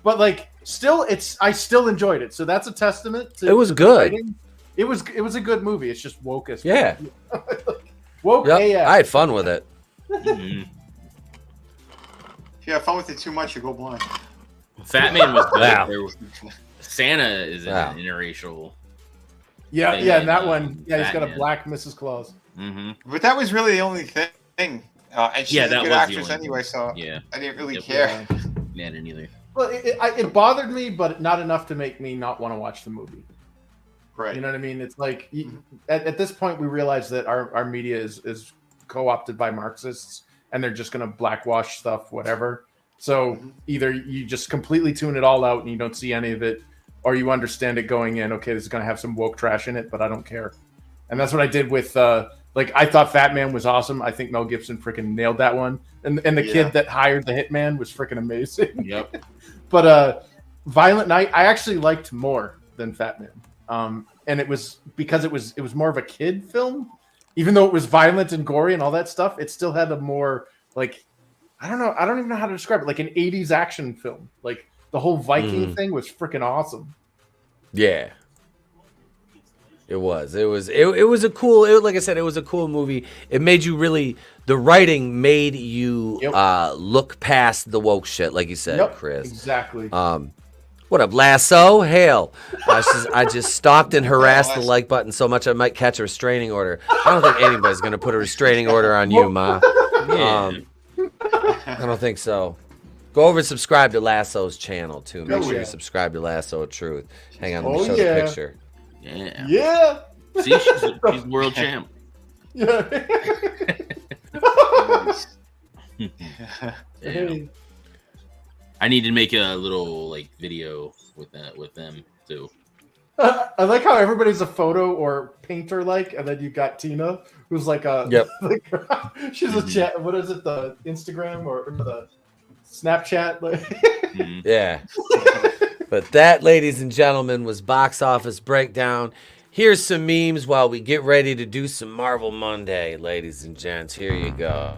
But still, I still enjoyed it. So that's a testament to. It was good. Writing. It was a good movie. It's just woke as yeah. Woke AF. I had fun with it. If you have fun with it too much, you go blind. Fat Man was good. Wow. Santa is an interracial. Yeah, and that one, he's got a black Mrs. Claus. Mm-hmm. But that was really the only thing. And she's a good actress anyway, so I didn't really care. Yeah, I didn't either. Well, it bothered me, but not enough to make me not want to watch the movie. Right. You know what I mean? It's like at this point we realize that our media is co-opted by Marxists, and they're just going to blackwash stuff, whatever. So either you just completely tune it all out and you don't see any of it, or you understand it going in. Okay, this is going to have some woke trash in it, but I don't care. And that's what I did with I thought Fat Man was awesome. I think Mel Gibson freaking nailed that one, and the kid that hired the hitman was freaking amazing. Yep. But Violent Night I actually liked more than Fat Man. And it was because it was more of a kid film, even though it was violent and gory and all that stuff. It still had a more I don't even know how to describe it, like an 80s action film. Like the whole Viking thing was freaking awesome. Yeah, it was. It was a cool. Like I said, it was a cool movie. It made you really. The writing made you look past the woke shit, like you said, Chris. Exactly. What up, Lasso? Hail. I just stalked and harassed the like button so much I might catch a restraining order. I don't think anybody's going to put a restraining order on you, Ma. I don't think so. Go over and subscribe to Lasso's channel, too. Make sure you subscribe to Lasso of Truth. Hang on, let me show the picture. Yeah. Yeah. See, she's world champ. Yeah. Damn. I need to make a little video with them too. I like how everybody's a photo or painter and then you got Tina, who's like a she's a chat. What is it? The Instagram or the Snapchat? Yeah. But that, ladies and gentlemen, was Box Office Breakdown. Here's some memes while we get ready to do some Marvel Monday, ladies and gents. Here you go.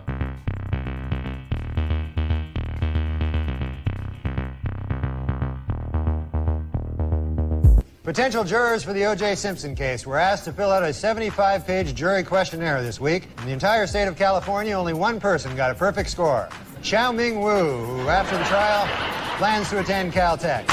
Potential jurors for the O.J. Simpson case were asked to fill out a 75-page jury questionnaire this week. In the entire state of California, only one person got a perfect score. Xiao Ming Wu, who after the trial plans to attend Caltech.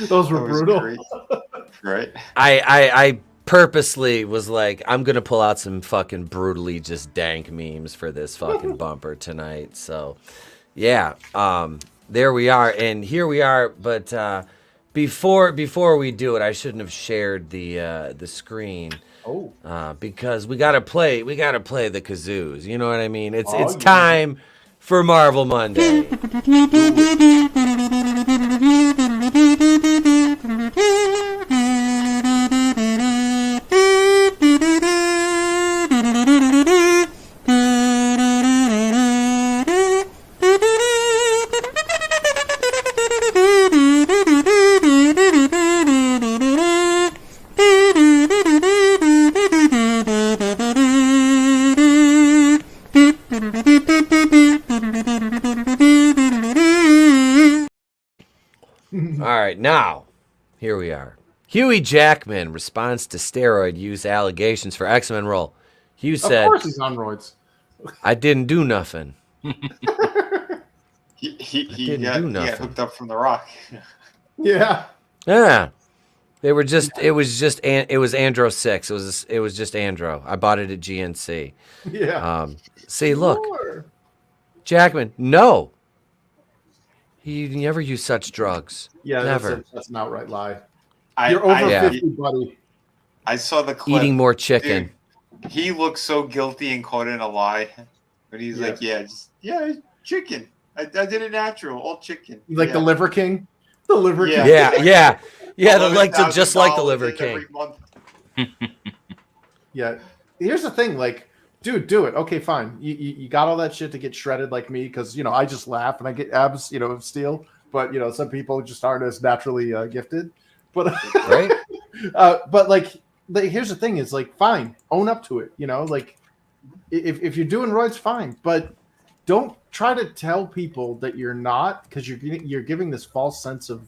Those were brutal. Great. Right. I purposely was like, I'm gonna pull out some fucking brutally just dank memes for this fucking bumper tonight. So, yeah, there we are, and here we are. But before we do it, I shouldn't have shared the screen. Oh. Because we gotta play the kazoos. You know what I mean? It's time for Marvel Monday. All right, now, here we are. Huey Jackman responds to steroid use allegations for X-Men role. Hugh said, "Of course he's on roids. I didn't do nothing." He got hooked up from The Rock. Yeah. Yeah. They were just. It was Andro 6. It was just Andro. I bought it at GNC. Yeah. See, look, Jackman. No. He never used such drugs. Yeah, never. That's an outright lie. You're over 50, buddy. I saw the clip. Eating more chicken. Dude, he looks so guilty and caught in a lie, but he's like, chicken. I did it natural, all chicken. Like the Liver King. The Liver King. Yeah. Just like the Liver King. Yeah. Here's the thing, like, dude, do it. Okay, fine. You got all that shit to get shredded like me because, I just laugh and I get abs, of steel. But, some people just aren't as naturally gifted. But, right? But here's the thing is, like, fine. Own up to it. Like, if you're doing roids, fine. But don't try to tell people that you're not because you're giving this false sense of,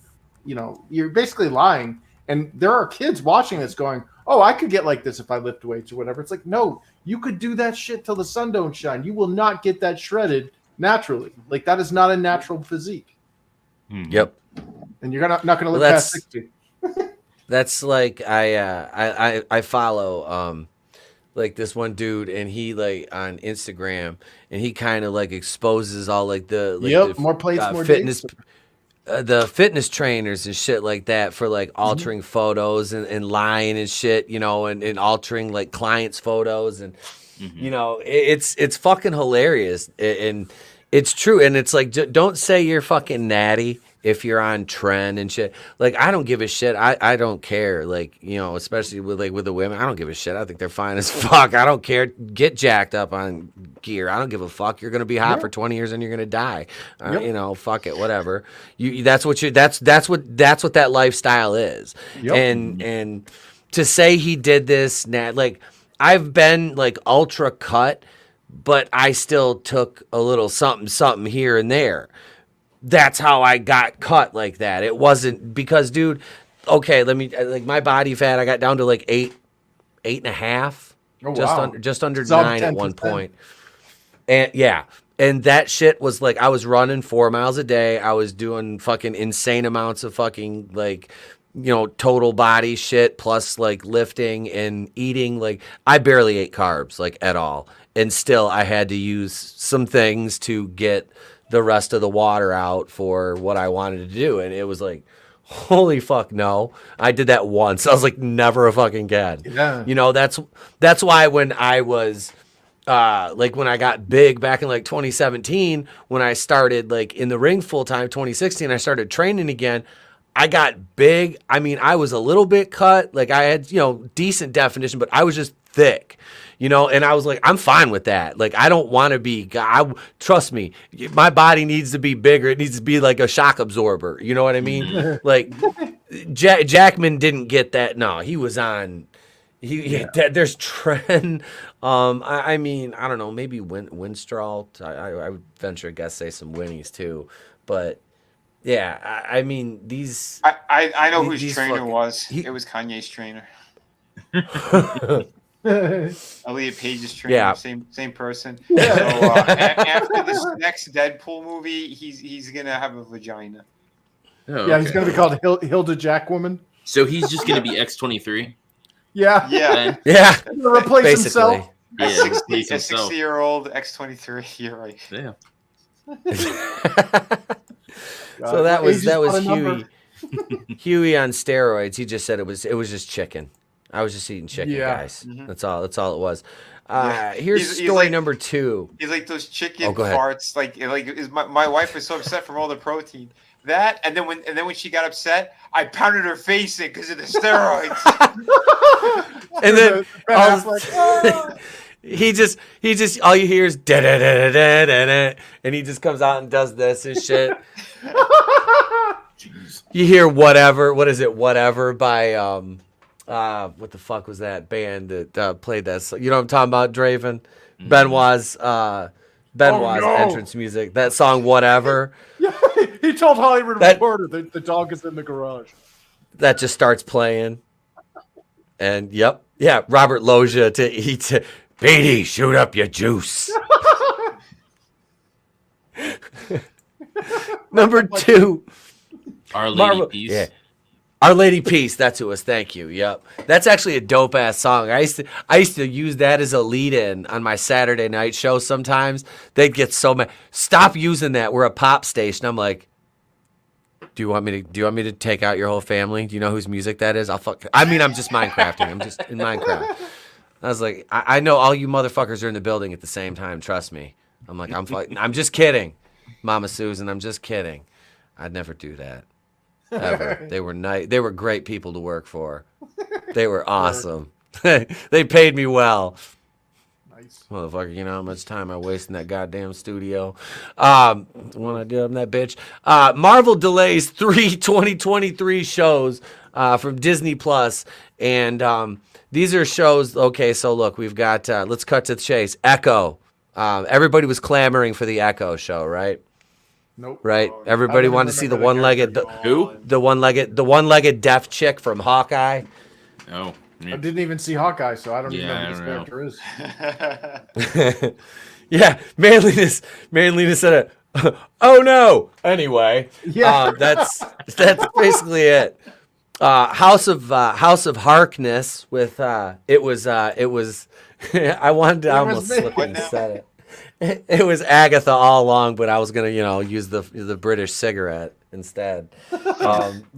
you're basically lying. And there are kids watching this going, oh, I could get like this if I lift weights or whatever. It's like, no, you could do that shit till the sun don't shine. You will not get that shredded naturally. Like, that is not a natural physique. Yep. And you're not going to live past 60. That's like I follow like this one dude, and he like on Instagram, and he kind of like exposes all like the more plates, more fitness. dates. The fitness trainers and shit like that for like altering photos and lying and shit, and altering like clients' photos and it's fucking hilarious and it's true, and it's like don't say you're fucking natty if you're on trend and shit. Like, I don't give a shit. I don't care. Like, especially with the women, I don't give a shit. I think they're fine as fuck. I don't care. Get jacked up on gear. I don't give a fuck. You're gonna be hot for 20 years and you're gonna die. Fuck it, whatever. That's what that lifestyle is. Yep. And to say he did this, like, I've been like ultra cut, but I still took a little something here and there. That's how I got cut like that. It wasn't because, dude, okay, like my body fat, I got down to like 8.5, just under 9 at one point. And and that shit was like, I was running 4 miles a day. I was doing fucking insane amounts of fucking like, total body shit plus like lifting and eating. Like, I barely ate carbs like at all. And still I had to use some things to get the rest of the water out for what I wanted to do. And it was like, holy fuck, no. I did that once. I was like, never a fucking again. Yeah. That's why when I was like when I got big back in like 2017, when I started like in the ring full time, 2016, I started training again. I got big. I mean, I was a little bit cut. Like, I had, decent definition, but I was just thick. And I was like, I'm fine with that. Like, I don't want to be, trust me, my body needs to be bigger. It needs to be like a shock absorber. You know what I mean? Like, Jackman didn't get that. No, he was on, there's trend. I mean, I don't know, maybe Winstraw. I would venture a guess, say some Winnies too. But yeah, I mean, these. I know who his trainer was. It was Kanye's trainer. Elliot Page's trainer, same person. So after this next Deadpool movie, he's gonna have a vagina. Oh, Yeah, he's gonna be called Hilda Jackwoman. So he's just gonna be X-23. Yeah, Yeah. Yeah. He's gonna replace Basically. himself. Yeah, A replace himself. 60-year-old X-23. You're right. Yeah. So that was Age is but a Huey. number. Huey on steroids. He just said it was just chicken. I was just eating chicken, guys. That's all it was. Here's He's story like- number 2. He's like those chicken Go ahead. farts. My wife was so upset from all the protein. That and then when she got upset, I pounded her face in because of the steroids. And then Ben all- Affleck, he just all you hear is da da da da da da, and he just comes out and does this and shit. You hear whatever? What is it? Whatever by what the fuck was that band that played that? You know what I'm talking about, Draven? Benoit's entrance music. That song, Whatever. Yeah, he told Hollywood Reporter that the dog is in the garage. That just starts playing. And Robert Loggia to eat. Beatty, shoot up your juice. Number 2. Our Lady Peace. Yeah. Our Lady Peace, that's who it was. Thank you. Yep. That's actually a dope ass song. I used to use that as a lead in on my Saturday night show sometimes. They'd get so mad. Stop using that. We're a pop station. I'm like, do you want me to take out your whole family? Do you know whose music that is? I'm just Minecrafting. I'm just in Minecraft. I was like, I know all you motherfuckers are in the building at the same time. Trust me. I'm like, I'm just kidding, Mama Susan. I'm just kidding. I'd never do that. Ever. They were nice. They were great people to work for. They were awesome. They paid me well. Nice. Motherfucker, you know how much time I waste in that goddamn studio. When I did I'm that bitch. Marvel delays 3 2023 shows from Disney Plus, and these are shows. Okay, so look, we've got. Let's cut to the chase. Echo. Everybody was clamoring for the Echo show, right? Nope. Right. Everybody wanted to see the one-legged, the one-legged deaf chick from Hawkeye. Oh. I didn't even see Hawkeye, so I don't even know who this character is. Yeah, manliness said it. Oh no. Anyway, that's basically it. House of Harkness with it was I wanted to almost slip and said it. It was Agatha all along, but I was gonna, use the British cigarette instead,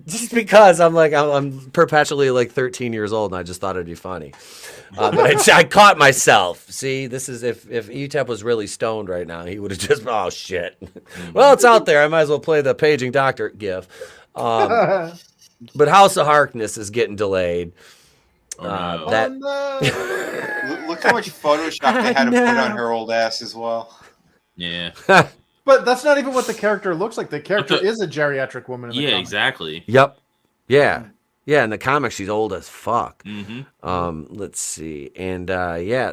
just because I'm perpetually like 13 years old, and I just thought it'd be funny. But I caught myself. See, this is if ETEP was really stoned right now, he would have just shit. Well, it's out there. I might as well play the paging doctor gif. But House of Harkness is getting delayed. Look how much Photoshop they had to put on her old ass as well. Yeah. But that's not even what the character looks like. The character is a geriatric woman. In the comic. Exactly. Yep. Yeah. Yeah. In the comics, she's old as fuck. Mm-hmm. Let's see. And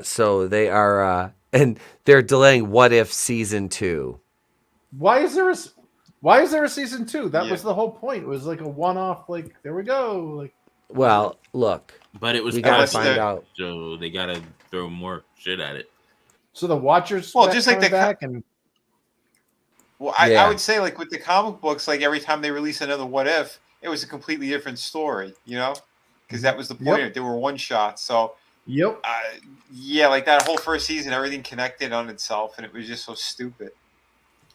so they are, and they're delaying What If season 2. Why is there a season 2? That was the whole point. It was like a one-off. Like, there we go. Like, well, look. But it was we gotta find out. So they gotta throw more shit at it. So the Watchers. Well, just like back and. Well, I would say, like with the comic books, like every time they release another What If, it was a completely different story, because that was the point of it. They were one shots. So like that whole first season, everything connected on itself, and it was just so stupid.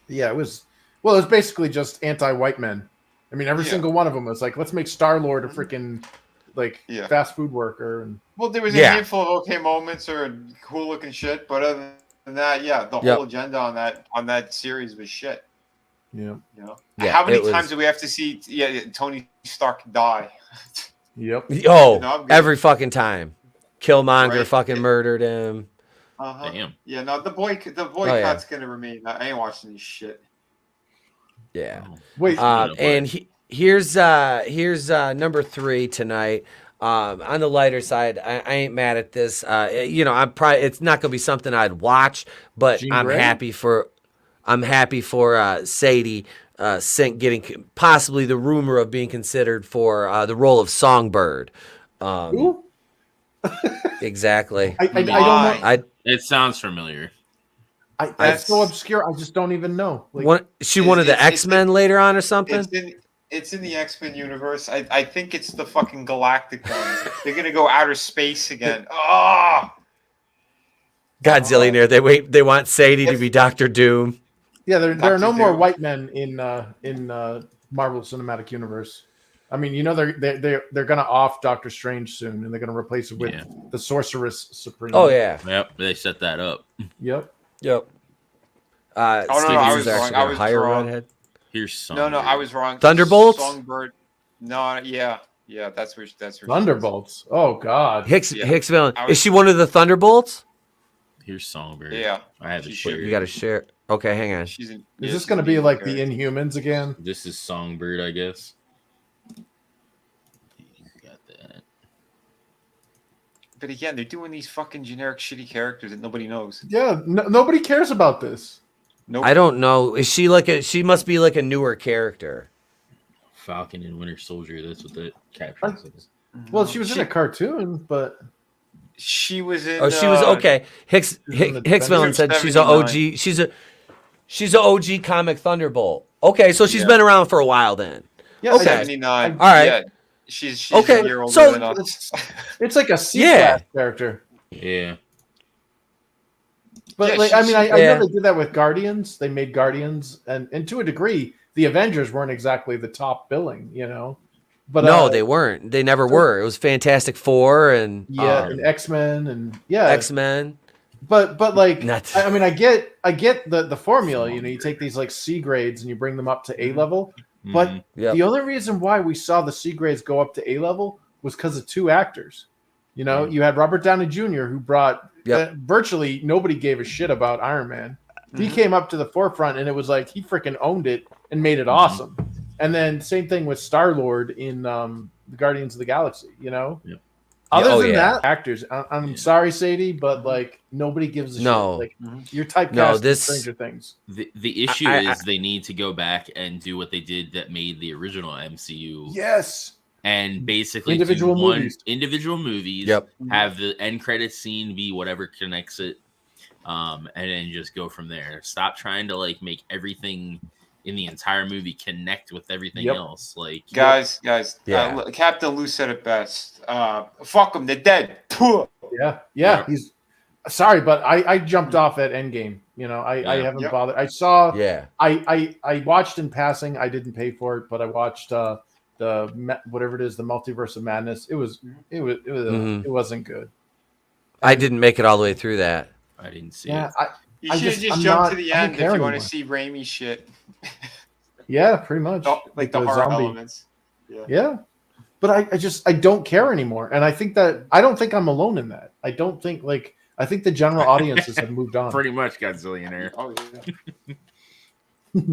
Yeah, it was. Well, it was basically just anti-white men. I mean, every single one of them was like, let's make Star-Lord a freaking fast food worker. And well, there was a handful of okay moments or cool looking shit, but other than that, the whole agenda on that series was shit. Yeah. How many times do we have to see Tony Stark die? Yep. Oh, every fucking time. Killmonger fucking murdered him. Damn. Yeah, no, the boycott's gonna remain. I ain't watching this shit. Yeah. Wait. And here's number 3 tonight. On the lighter side, I ain't mad at this. It's not gonna be something I'd watch, but Jean I'm Grey? happy for Sadie Sink getting possibly the rumor of being considered for the role of Songbird. Who? Exactly. I don't know. It sounds familiar. That's so obscure. I just don't even know. Like, one of the X-Men later on or something. It's in the X-Men universe. I think it's the fucking Galactic ones. They're gonna go outer space again. Oh! Godzillionaire. They want Sadie to be Doctor Doom. Yeah, there are no more white men in Marvel Cinematic Universe. I mean, you know they're gonna off Doctor Strange soon, and they're gonna replace it with the Sorceress Supreme. Oh yeah. Yep, they set that up. Yep. No, I was wrong. I was wrong. Redhead. Here's Songbird. No, I was wrong. Thunderbolts? Songbird. No, yeah, that's where Thunderbolts. Oh God. Hicks villain. Is she one of the Thunderbolts? Here's Songbird. Yeah, I have it shared. You got to share. Okay, hang on. Is this going to be like the Inhumans again? This is Songbird, I guess. Got that. But again, they're doing these fucking generic shitty characters that nobody knows. Yeah, nobody cares about this. Nope. I don't know. Is she like a? She must be like a newer character. Falcon and Winter Soldier. That's what the caption says. Well, she was in a cartoon, but she was in. Oh, she was okay. Hicks villain said she's an OG. She's an OG comic Thunderbolt. Okay, so she's been around for a while then. Yeah, okay. 79. All right. Yeah. She's okay. a year older So than us. It's like a C-class character. Yeah. But like, I mean, I know they did that with Guardians. They made Guardians, and to a degree, the Avengers weren't exactly the top billing, you know. But no, they weren't. They never were. It was Fantastic Four and and X-Men and X-Men. But like, I mean, I get the formula. You know, you take these like C grades and you bring them up to A level. But the only reason why we saw the C grades go up to A level was because of two actors. You know, you had Robert Downey Jr., who brought virtually nobody gave a shit about Iron Man. He came up to the forefront, and it was like he freaking owned it and made it awesome. And then same thing with Star-Lord in the Guardians of the Galaxy. You know, other than that, actors. I'm sorry, Sadie, but like nobody gives a shit. Like you're typecast in Stranger Things. The issue is they need to go back and do what they did that made the original MCU. Yes. And basically individual movies. Have the end credits scene be whatever connects it, and then just go from there. Stop trying to like make everything in the entire movie connect with everything else. Like guys, Captain Lou said it best. Fuck them, they're dead. Yeah. He's sorry, but I jumped off at Endgame. You know, I haven't bothered. I saw. I watched in passing. I didn't pay for it, but I watched. Whatever it is, the Multiverse of Madness. It wasn't good. I didn't make it all the way through that. I didn't see it. You should just jump to the end if you want to see Raimi shit. Yeah, pretty much. Like the horror elements. Yeah. But I don't care anymore. And I don't think I'm alone in that. I think the general audiences have moved on. Pretty much Godzillionaire. Oh yeah.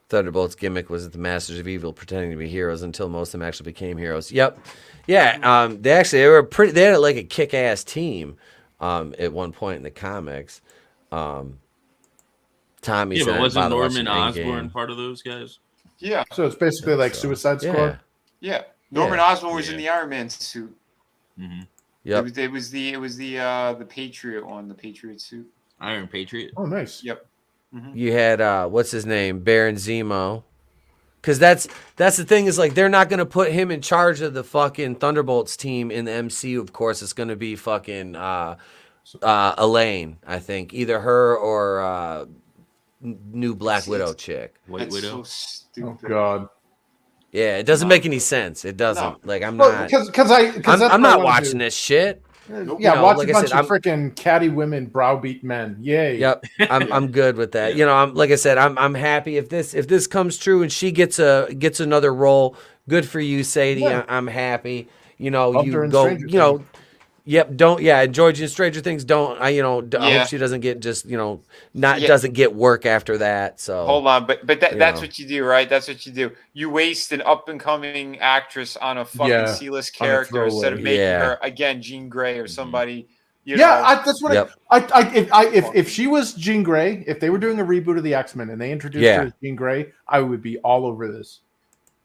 Thunderbolt's gimmick was that the Masters of Evil pretending to be heroes until most of them actually became heroes. Yep. Yeah. They had like a kick-ass team at one point in the comics. Tommy but said, wasn't Norman Osborn part of those guys? Yeah. So it's basically like Suicide Squad. Yeah. Norman Osborn was in the Iron Man suit. Yep. It was the Patriot one, the Patriot suit. Iron Patriot. Oh, nice. Yep. You had what's his name, Baron Zemo, because that's the thing is like they're not gonna put him in charge of the fucking Thunderbolts team in the MCU. Of course, it's gonna be fucking Elaine. I think either her or new Black Widow chick. White Widow. So stupid. Oh God. Yeah, it doesn't make any sense. It doesn't. No. Like I'm not watching this shit. Yeah, watch a bunch of freaking catty women browbeat men. Yay. Yep, I'm good with that. You know, I'm happy if this comes true and she gets another role. Good for you, Sadie. Yeah. I'm happy. You know, Loved her in Stranger Things. Yep. George in Stranger Things. I hope she doesn't get doesn't get work after that. So hold on, but that's what you do, right? That's what you do. You waste an up and coming actress on a fucking C-list character instead of making her again Jean Grey or somebody. That's what if she was Jean Grey, if they were doing a reboot of the X-Men and they introduced her as Jean Grey, I would be all over this.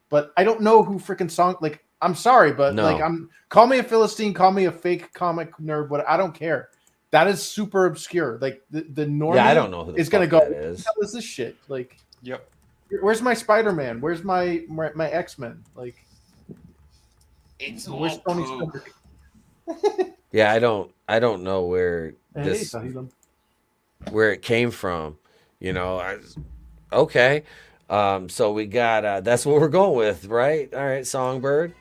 But I don't know who freaking I'm sorry, but call me a Philistine, call me a fake comic nerd, but I don't care. That is super obscure. Like the normie I don't know who the is going to fuck go, that is. what the hell is this shit? Like, Where's my Spider-Man? Where's my X-Men? Like, it's where's all Tony poop. Stark? Yeah, I don't know where this where it came from. You know, okay. So we got that's what we're going with, right? All right, Songbird.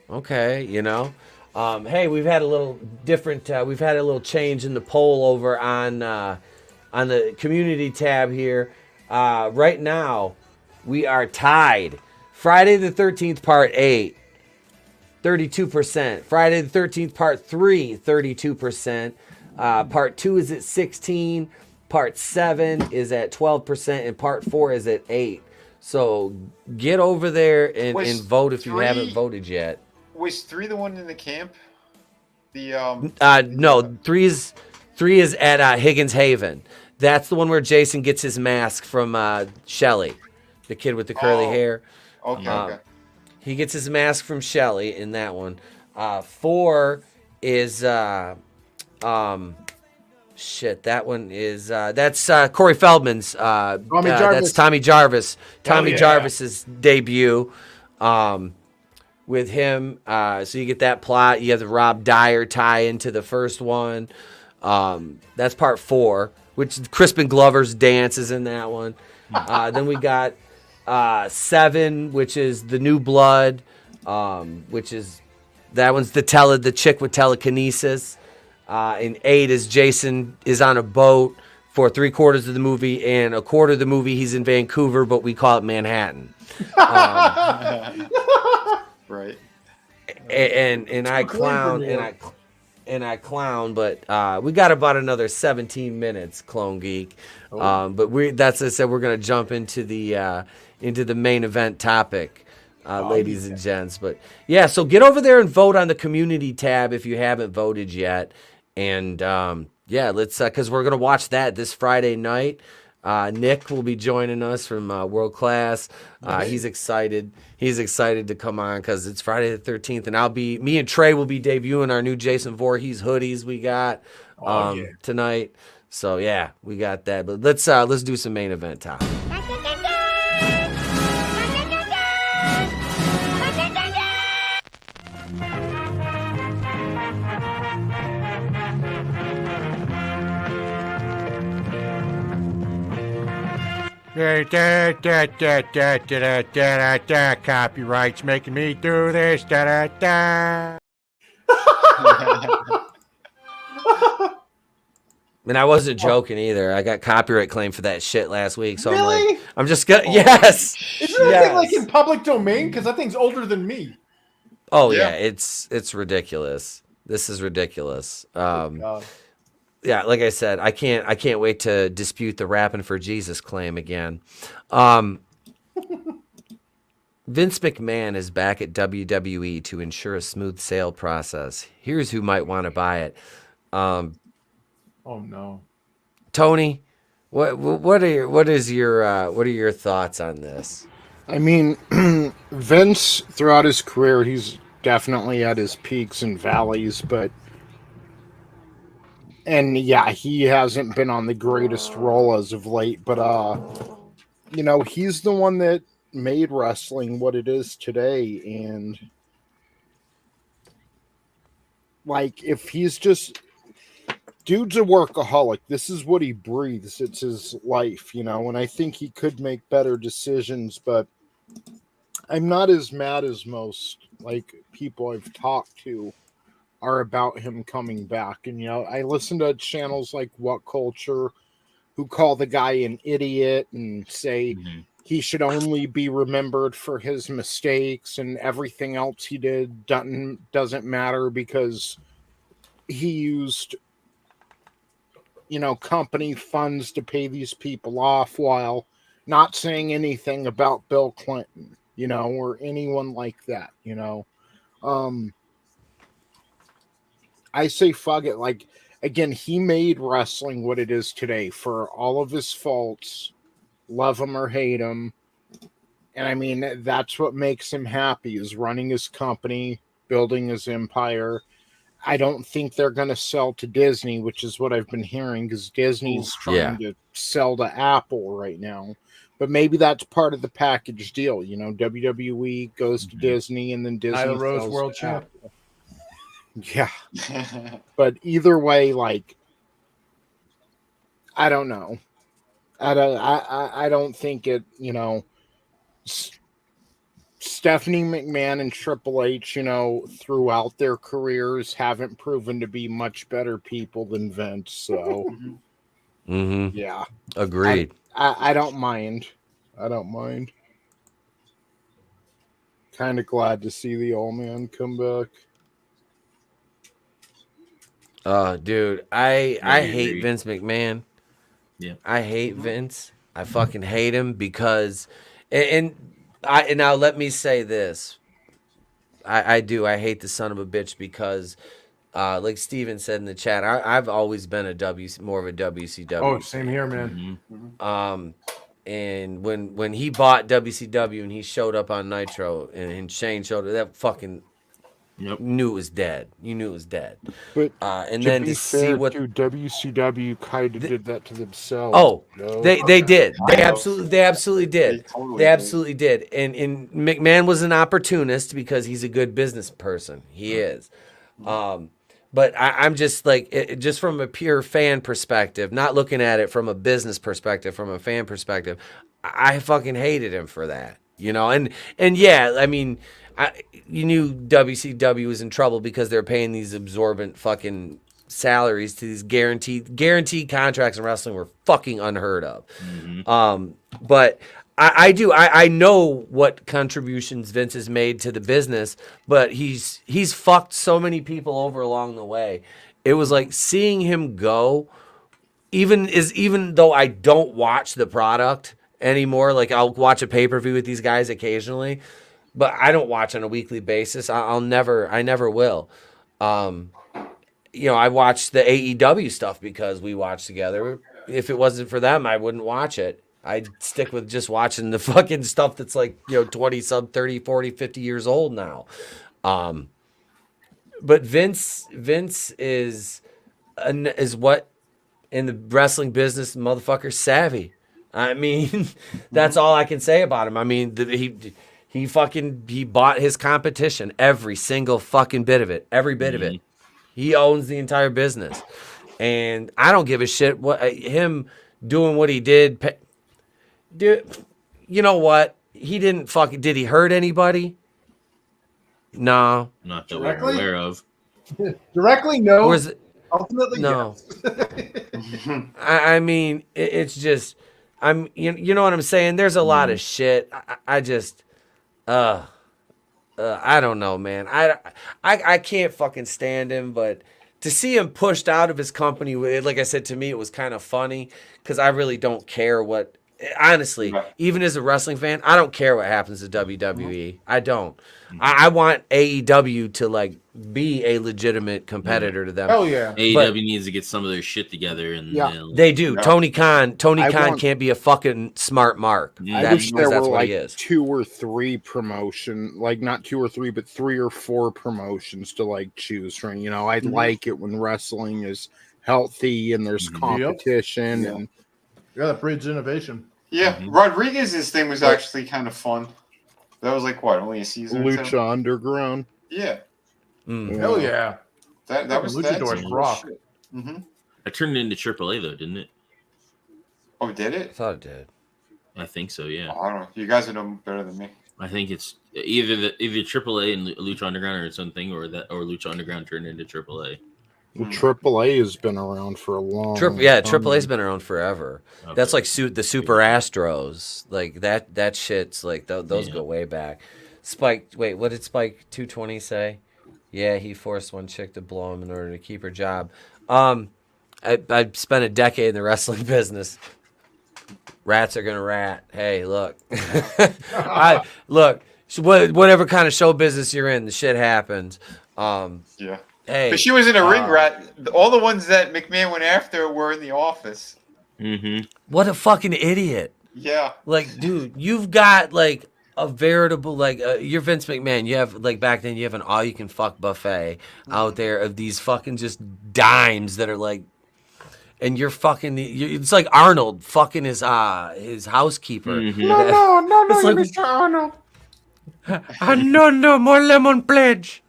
Okay, you know. Hey, we've had a little different. We've had a little change in the poll over on the community tab here. Right now, we are tied. Friday the 13th, Part 8, 32%. Friday the 13th, Part 3, 32%. Part 2 is at 16%. Part 7 is at 12%. And Part 4 is at 8%. So get over there and vote if you haven't voted yet. Was 3 the one in the camp? No, 3 is at Higgins Haven. That's the one where Jason gets his mask from Shelly, the kid with the curly hair. Okay. He gets his mask from Shelly in that one. 4 is shit. That one is that's Corey Feldman's. That's Tommy Jarvis. Tommy Jarvis's debut. With him, so you get that plot. You have the Rob Dyer tie into the first one. That's Part 4, which Crispin Glover's dance is in that one. Then we got 7, which is the New Blood, which is that one's the chick with telekinesis. And 8 is Jason is on a boat for 3/4 of the movie, and 1/4 of the movie he's in Vancouver, but we call it Manhattan. Right. And I clown but we got about another 17 minutes, Clone Geek. But that's I said we're gonna jump into the main event topic, ladies and gents. But yeah, so get over there and vote on the community tab if you haven't voted yet. And yeah, let's because we're gonna watch that this Friday night. Nick will be joining us from World Class. He's excited. He's excited to come on because it's Friday the 13th, and me and Trey will be debuting our new Jason Voorhees hoodies we got tonight. So yeah, we got that. But let's do some main event time. Copyrights making me do this. And I wasn't joking either. I got copyright claim for that shit last week. So Really? I'm just gonna yes. Isn't that thing like in public domain? Because that thing's older than me. Oh yeah, it's ridiculous. This is ridiculous. Yeah, like I said, I can't wait to dispute the Rapping for Jesus claim again. Vince McMahon is back at WWE to ensure a smooth sale process. Here's who might want to buy it. Oh no, Tony, what are your thoughts on this? I mean, Vince throughout his career, he's definitely at his peaks and valleys, and yeah, he hasn't been on the greatest roll as of late, but you know, he's the one that made wrestling what it is today, and like if he's just dude's a workaholic, this is what he breathes, it's his life, you know, and I think he could make better decisions, but I'm not as mad as most like people I've talked to are about him coming back. And, you know, I listen to channels like What Culture who call the guy an idiot and say he should only be remembered for his mistakes and everything else he did doesn't matter because he used, you know, company funds to pay these people off while not saying anything about Bill Clinton, you know, or anyone like that, you know. I say fuck it. Like, again, he made wrestling what it is today for all of his faults, love him or hate him. And I mean, that's what makes him happy, is running his company, building his empire. I don't think they're going to sell to Disney, which is what I've been hearing, because Disney's trying to sell to Apple right now, But maybe that's part of the package deal. You know, WWE goes to Disney, and then Disney Nyla Rose sells world to champ. Apple. Yeah. But either way, like, I don't know. I don't think it, you know, Stephanie McMahon and Triple H, you know, throughout their careers haven't proven to be much better people than Vince. So, yeah. Agreed. I don't mind. I don't mind. Kind of glad to see the old man come back. Dude, I hate Vince McMahon. Yeah. I hate Vince. I fucking hate him because, and now let me say this. I do. I hate the son of a bitch because, like Steven said in the chat, I've always been more of a WCW. Oh, same here, man. And when he bought WCW and he showed up on Nitro and Shane showed up, that fucking knew it was dead. You knew it was dead. But and to then be to fair, see what WCW kind of did that to themselves. Oh, you know? they did. They absolutely did. They absolutely did. And McMahon was an opportunist because he's a good business person. He is. But I'm just like, just from a pure fan perspective, not looking at it from a business perspective, from a fan perspective, I fucking hated him for that, you know? And yeah, I mean, you knew WCW was in trouble because they're paying these absorbent fucking salaries to these guaranteed contracts in wrestling were fucking unheard of. But I know what contributions Vince has made to the business, but he's fucked so many people over along the way. It was like seeing him go, even though I don't watch the product anymore, like I'll watch a pay-per-view with these guys occasionally, but I don't watch on a weekly basis. I never will. You know, I watch the AEW stuff because we watch together. If it wasn't for them, I wouldn't watch it. I'd stick with just watching the fucking stuff that's like, you know, 20, 30, 40, 50 years old now. But Vince is what in the wrestling business, motherfucker, savvy. I mean, that's all I can say about him. I mean, he bought his competition, every single fucking bit of it, every bit of it. He owns the entire business, and I don't give a shit what him doing what he did. Dude, you know what? He didn't fucking. Did he hurt anybody? No, not that we're aware of. Directly, no. Or is it, Ultimately, no. yes. I mean, it's just. You know what I'm saying? There's a lot of shit. I just. I don't know, man. I can't fucking stand him, but to see him pushed out of his company, like I said, to me, it was kind of funny because I really don't care what, honestly, even as a wrestling fan, I don't care what happens to WWE. I don't. I want AEW to like be a legitimate competitor to them. Oh yeah. AEW needs to get some of their shit together, and they do. Yeah. Tony Khan can't be a fucking smart mark. I wish there were like 2 or 3 promotion, like not 2 or 3, but 3 or 4 promotions to like choose from. You know, I like it when wrestling is healthy and there's competition and that breeds innovation. Yeah, Rodriguez's thing was actually kind of fun. That was like what, only a season? Lucha Underground. Yeah. Hell yeah. That was Luchador's rock. I turned it into AAA though, didn't it? Oh, did it? I thought it did. I think so. Yeah. I don't know. You guys know better than me. I think it's either AAA and Lucha Underground or something, or Lucha Underground turned into AAA. Well, AAA has been around for a long time. AAA's been around forever. Okay. That's like the Super Astros. Like that shit's like those go way back. Spike, wait, what did Spike 220 say? Yeah, he forced one chick to blow him in order to keep her job. I spent a decade in the wrestling business. Rats are gonna rat. Hey, look, whatever kind of show business you're in, the shit happens. Yeah. Hey, but she was in a ring rat. All the ones that McMahon went after were in the office. What a fucking idiot. Yeah. Like, dude, you've got like a veritable you're Vince McMahon. You have like back then you have an all you can fuck buffet out there of these fucking just dimes that are like, and you're fucking. It's like Arnold fucking his housekeeper. Mm-hmm. No, It's like, Mr. Arnold. No, more lemon pledge.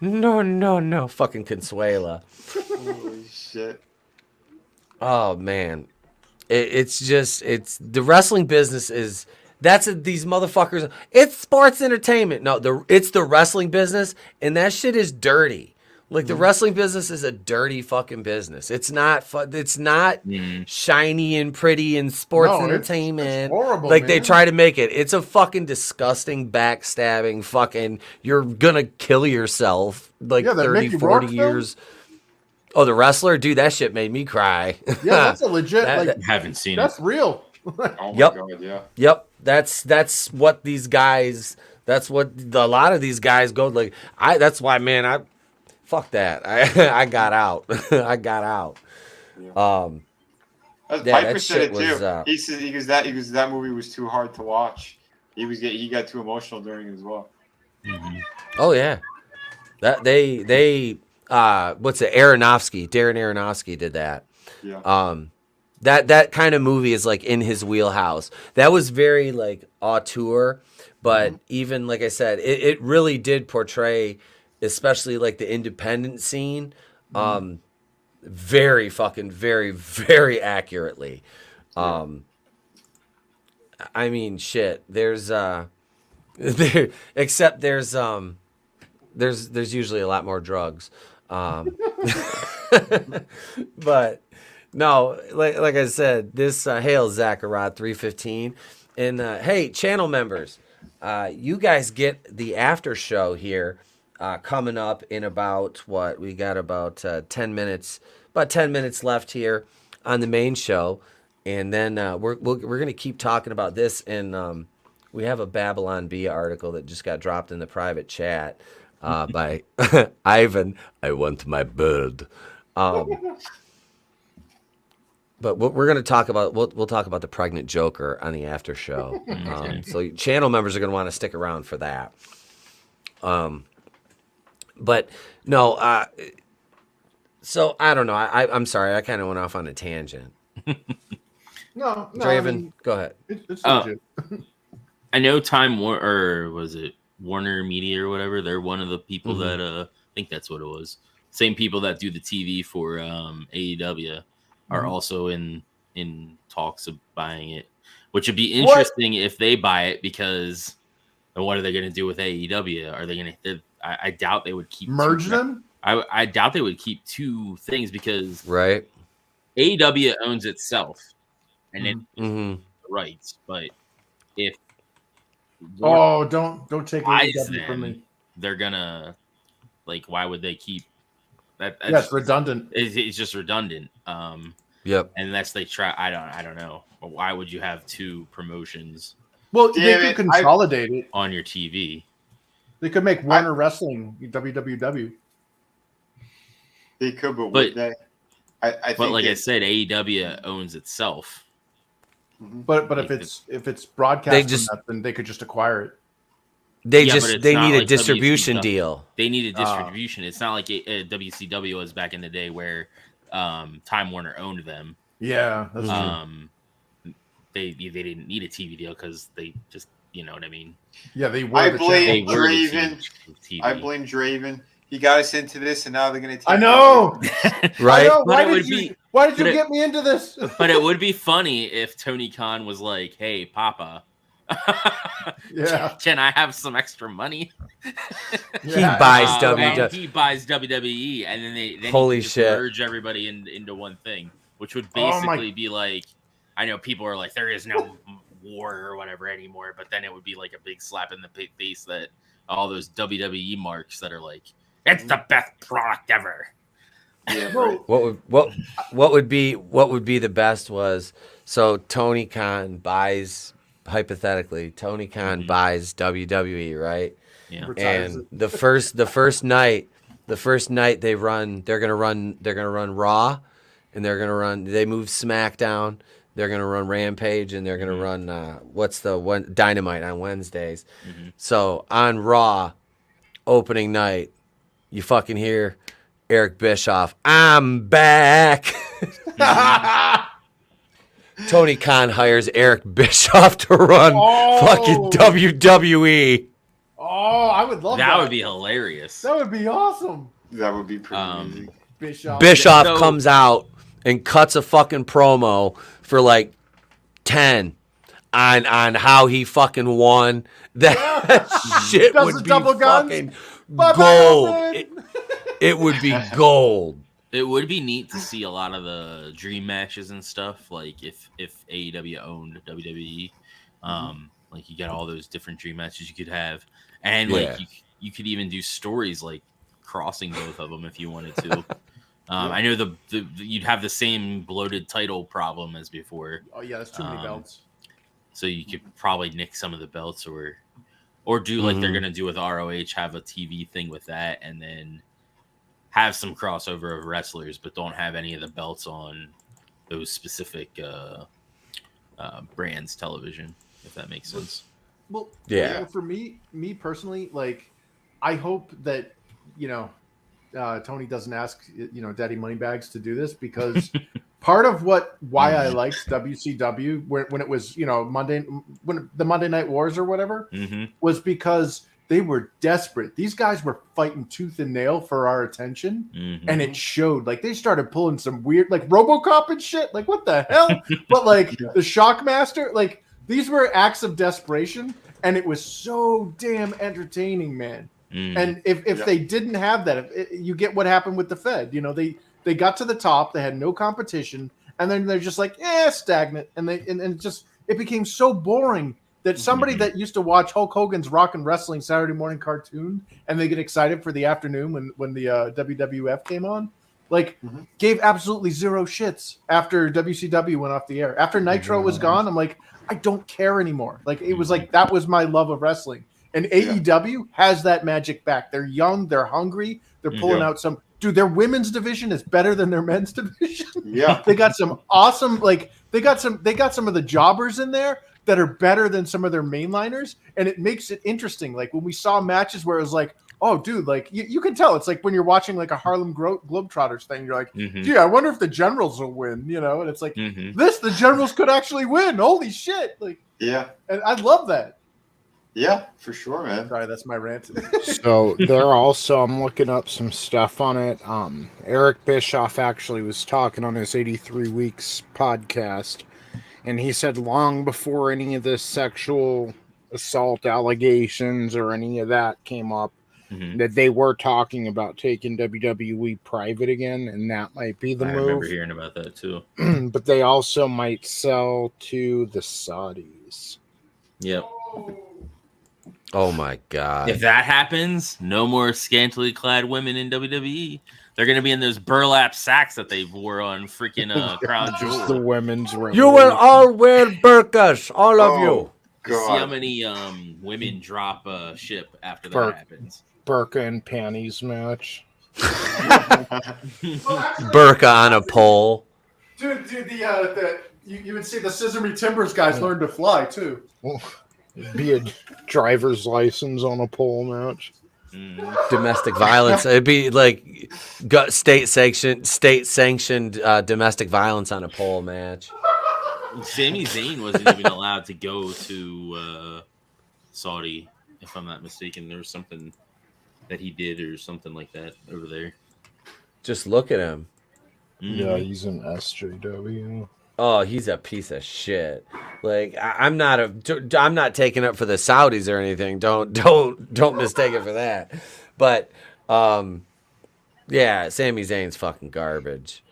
No, fucking Consuela. Holy shit. Oh man, it's the wrestling business is these motherfuckers. It's sports entertainment. No, it's the wrestling business, and that shit is dirty. Like the wrestling business is a dirty fucking business. It's not It's not shiny and pretty and sports entertainment. It's horrible. Like man. they try to make it. It's a fucking disgusting, backstabbing, fucking. You're gonna kill yourself. Like 30, 40 years. Oh, the wrestler, dude, that shit made me cry. Yeah, that's a legit. Haven't seen that's it. real. Oh my Yep. God, yeah. Yep. That's what these guys. That's what a lot of these guys go like. That's why, man. Fuck that. I got out. I got out. Piper said it too. He said he goes that movie was too hard to watch. He got too emotional during it as well. Mm-hmm. Oh yeah. That they what's it? Darren Aronofsky did that. Yeah. That kind of movie is like in his wheelhouse. That was very like auteur, but even like I said, it really did portray, especially like the independent scene, very fucking very accurately. I mean, shit. There's except there's usually a lot more drugs. But no, like I said, this hail Zacharod 315, and hey, channel members, you guys get the after show here coming up in about what we got about 10 minutes, about 10 minutes left here on the main show, and then we're gonna keep talking about this, and we have a Babylon Bee article that just got dropped in the private chat by Ivan. I want my bird. But what we're going to talk about, we'll talk about the pregnant Joker on the after show. So channel members are going to want to stick around for that. But no, so I don't know. I'm sorry. I kind of went off on a tangent. No, Draven, I mean, go ahead. It's legit. I know or was it Warner Media or whatever? They're one of the people that I think that's what it was. Same people that do the TV for AEW are also in talks of buying it, which would be interesting if they buy it, because then what are they going to do with AEW? Are they going to? I doubt they would keep merge them. I doubt they would keep two things, because AEW owns itself and it the rights. But if don't take buys AEW from them, me. they're gonna why would they keep that? That's redundant. It's just redundant. Yep. Unless they try, I don't know. But why would you have two promotions? Well, they could consolidate it on your TV. They could make Warner Wrestling WWW. They could, but would they? I think like I said, AEW owns itself. But if it's broadcast, then they could just acquire it. They need a distribution deal. They need a distribution. It's not like WCW was back in the day where Time Warner owned them. Yeah, that's true. They didn't need a TV deal because they just, you know what I mean. Yeah, they were. I blame Draven. I blame Draven. He got us into this, and now they're going to. I know, right? I know. Why did you get me into this? But it would be funny if Tony Khan was like, "Hey, Papa, can I have some extra money?" He buys WWE. He buys WWE, and then they holy he just shit merge everybody into one thing, which would basically be like, I know people are like, there is no war or whatever anymore, but then it would be like a big slap in the face that all those WWE marks that are like, it's the best product ever. Yeah, right. What would be the best was, so Tony Khan buys, hypothetically, buys WWE, right? Yeah. And the first night they're gonna run Raw, and they move SmackDown, they're gonna run Rampage, and they're gonna run Dynamite on Wednesdays. So on Raw opening night, you fucking hear Eric Bischoff, I'm back. Tony Khan hires Eric Bischoff to run fucking WWE. Oh, I would love that. That would be hilarious. That would be awesome. That would be pretty amazing. Bischoff comes out and cuts a fucking promo for like 10 on how he fucking won. That shit would be fucking gold. It would be gold. It would be neat to see a lot of the dream matches and stuff. Like if AEW owned WWE, like you got all those different dream matches you could have, and like you could even do stories like crossing both of them if you wanted to. I know the you'd have the same bloated title problem as before. Oh yeah, that's too many belts. So you could probably nick some of the belts, or do like they're gonna do with ROH, have a TV thing with that, and then have some crossover of wrestlers, but don't have any of the belts on those specific brands television, if that makes sense. Well, yeah. For me personally, like, I hope that, you know, Tony doesn't ask, you know, Daddy Moneybags to do this, because part of why I liked WCW when it was, you know, when the Monday Night Wars or whatever, was because they were desperate. These guys were fighting tooth and nail for our attention, and it showed. Like, they started pulling some weird, like RoboCop and shit. Like, what the hell? But like the Shockmaster, like, these were acts of desperation, and it was so damn entertaining, man. And if they didn't have that, you get what happened with the Fed. You know, they got to the top, they had no competition, and then they're just like, stagnant, and it became so boring that somebody that used to watch Hulk Hogan's Rock and Wrestling Saturday morning cartoon, and they get excited for the afternoon when the WWF came on, like, gave absolutely zero shits after WCW went off the air. After Nitro was gone, I'm like, I don't care anymore. Like, it was like, that was my love of wrestling. And AEW has that magic back. They're young, they're hungry, they're pulling out some. Dude, their women's division is better than their men's division. Yeah, they got some awesome, like, they got some of the jobbers in there that are better than some of their mainliners, and it makes it interesting. Like, when we saw matches where it was like, oh, dude, like, you can tell. It's like when you're watching like a Harlem Globetrotters thing, you're like, gee, I wonder if the Generals will win, you know? And it's like, the Generals could actually win. Holy shit. Like, yeah. And I love that. Yeah, for sure, man. Sorry, that's my rant. So they're also, I'm looking up some stuff on it. Eric Bischoff actually was talking on his 83 Weeks podcast, and he said long before any of this sexual assault allegations or any of that came up, that they were talking about taking WWE private again, and that might be the move. I remember hearing about that too. But they also might sell to the Saudis. Yep. Oh my god! If that happens, no more scantily clad women in WWE. They're gonna be in those burlap sacks that they wore on freaking Crown Jewel. Just the women's. You will all wear burqas, all of you. God. See how many women drop ship after that happens. Burqa and panties match. Burqa on a pole. Dude, you would see the Sesame Timbers guys learn to fly too. Be a driver's license on a pole match. Domestic violence. It'd be like state sanctioned domestic violence on a pole match. Sami Zayn wasn't even allowed to go to Saudi, if I'm not mistaken. There was something that he did or something like that over there. Just look at him. Yeah, he's an SJW. Oh, he's a piece of shit. Like, I'm not taking up for the Saudis or anything. Don't mistake it for that. But yeah, Sami Zayn's fucking garbage.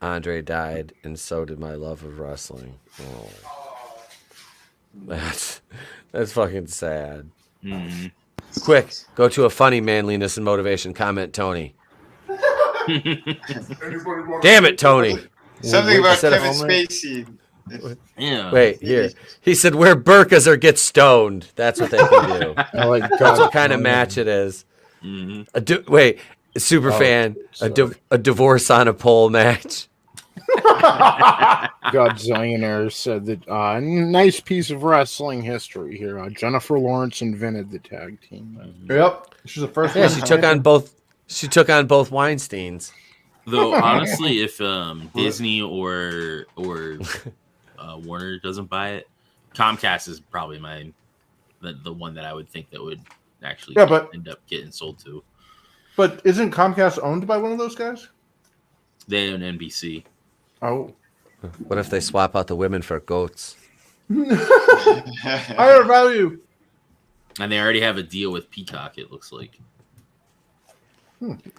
Andre died, and so did my love of wrestling. Oh, that's fucking sad. Quick, go to a funny manliness and motivation comment, Tony. Damn it, Tony. Something about Kevin Spacey. Yeah. Wait, here. He said, wear burqas or get stoned. That's what they can do. That's what kind of match it is. Wait, Superfan, a divorce on a pole match. God Zionaire said that nice piece of wrestling history here. Jennifer Lawrence invented the tag team. Yep. She's the first one. Yeah, she took on both She took on both Weinsteins. Though honestly, if Disney or Warner doesn't buy it, Comcast is probably the one that I would think that would actually end up getting sold to. But isn't Comcast owned by one of those guys? They own NBC. Oh. What if they swap out the women for goats? Higher value. And they already have a deal with Peacock, it looks like.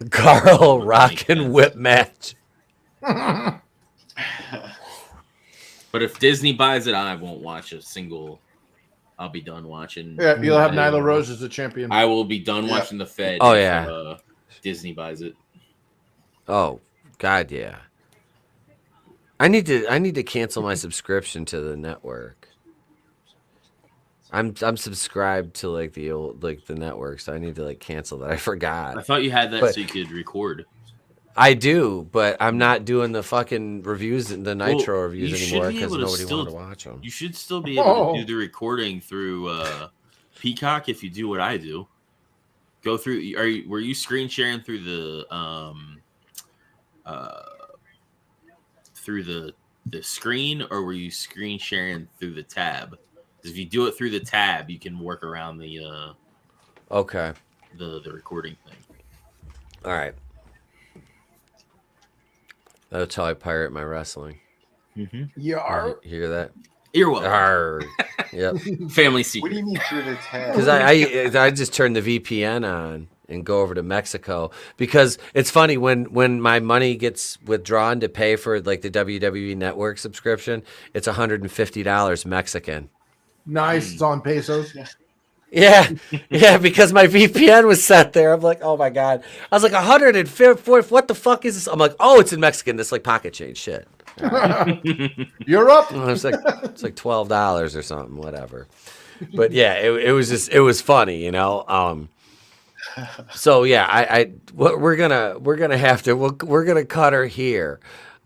Carl rock and whip match. But if Disney buys it, I won't watch a single. I'll be done watching. Yeah, you'll have Nyla Rose as the champion. I will be done watching the Fed. Oh, if Disney buys it. Oh God, yeah. I need to cancel my subscription to the network. I'm subscribed to like the old the network, so I need to cancel that. I forgot. I thought you had that so you could record. I do, but I'm not doing the fucking reviews, the Nitro reviews anymore because nobody wanted to watch them. You should still be able to do the recording through Peacock if you do what I do. Go through. Were you screen sharing through the screen, or were you screen sharing through the tab? If you do it through the tab, you can work around the the recording thing. All right, that's how I pirate my wrestling. Yar. You hear that? You're welcome. Yep. Family secret. What do you mean through the tab? Because I just turned the VPN on and go over to Mexico, because it's funny when my money gets withdrawn to pay for the WWE Network subscription, it's $150 Mexican. Nice. It's on pesos. Yeah, because my VPN was set there. I'm like, oh my God. I was like, 150. What the fuck is this? I'm like, oh, it's in Mexican. This pocket change shit. You're up. It's like $12 or something, whatever. But yeah, it was funny, So yeah, we're gonna cut her here,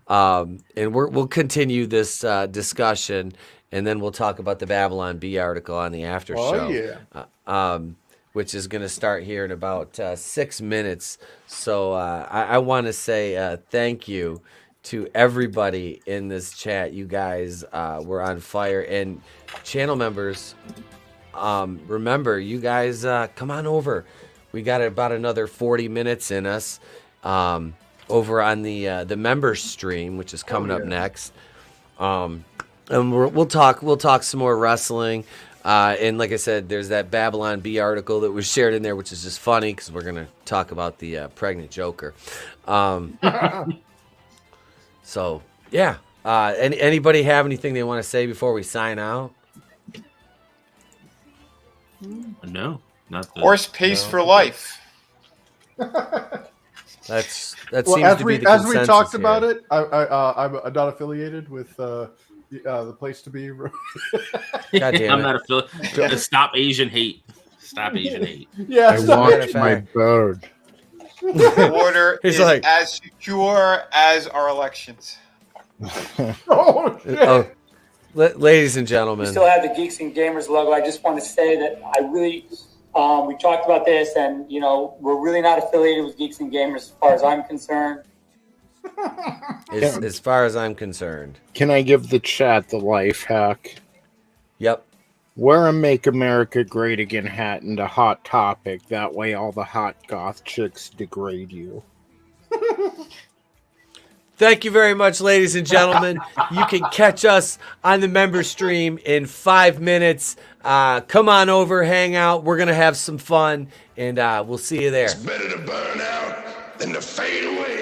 and we'll continue this discussion. And then we'll talk about the Babylon Bee article on the after show. Yeah. Which is going to start here in about 6 minutes. So I want to say thank you to everybody in this chat. You guys were on fire. And channel members, remember, you guys come on over. We got about another 40 minutes in us over on the members stream, which is coming up next. And we'll talk some more wrestling, and like I said, there's that Babylon Bee article that was shared in there, which is just funny because we're gonna talk about the pregnant Joker. So yeah, anybody have anything they want to say before we sign out? No, not the horse pace for life. That seems as to be the as we consensus talked here. about it. I'm not affiliated with the place to be. God damn I'm it. not affiliated. Stop Asian hate. Stop Asian hate. Yeah, I want my bird. Border He's is like- as secure as our elections. Oh, shit. Oh, ladies and We gentlemen, still have the Geeks and Gamers logo. I just want to say that I really, we talked about this, and we're really not affiliated with Geeks and Gamers as far as I'm concerned. as far as I'm concerned. Can I give the chat the life hack? Yep. Wear a Make America Great Again hat into Hot Topic. That way all the hot goth chicks degrade you. Thank you very much, ladies and gentlemen. You can catch us on the member stream in 5 minutes. Come on over, hang out. We're going to have some fun, and we'll see you there. It's better to burn out than to fade away.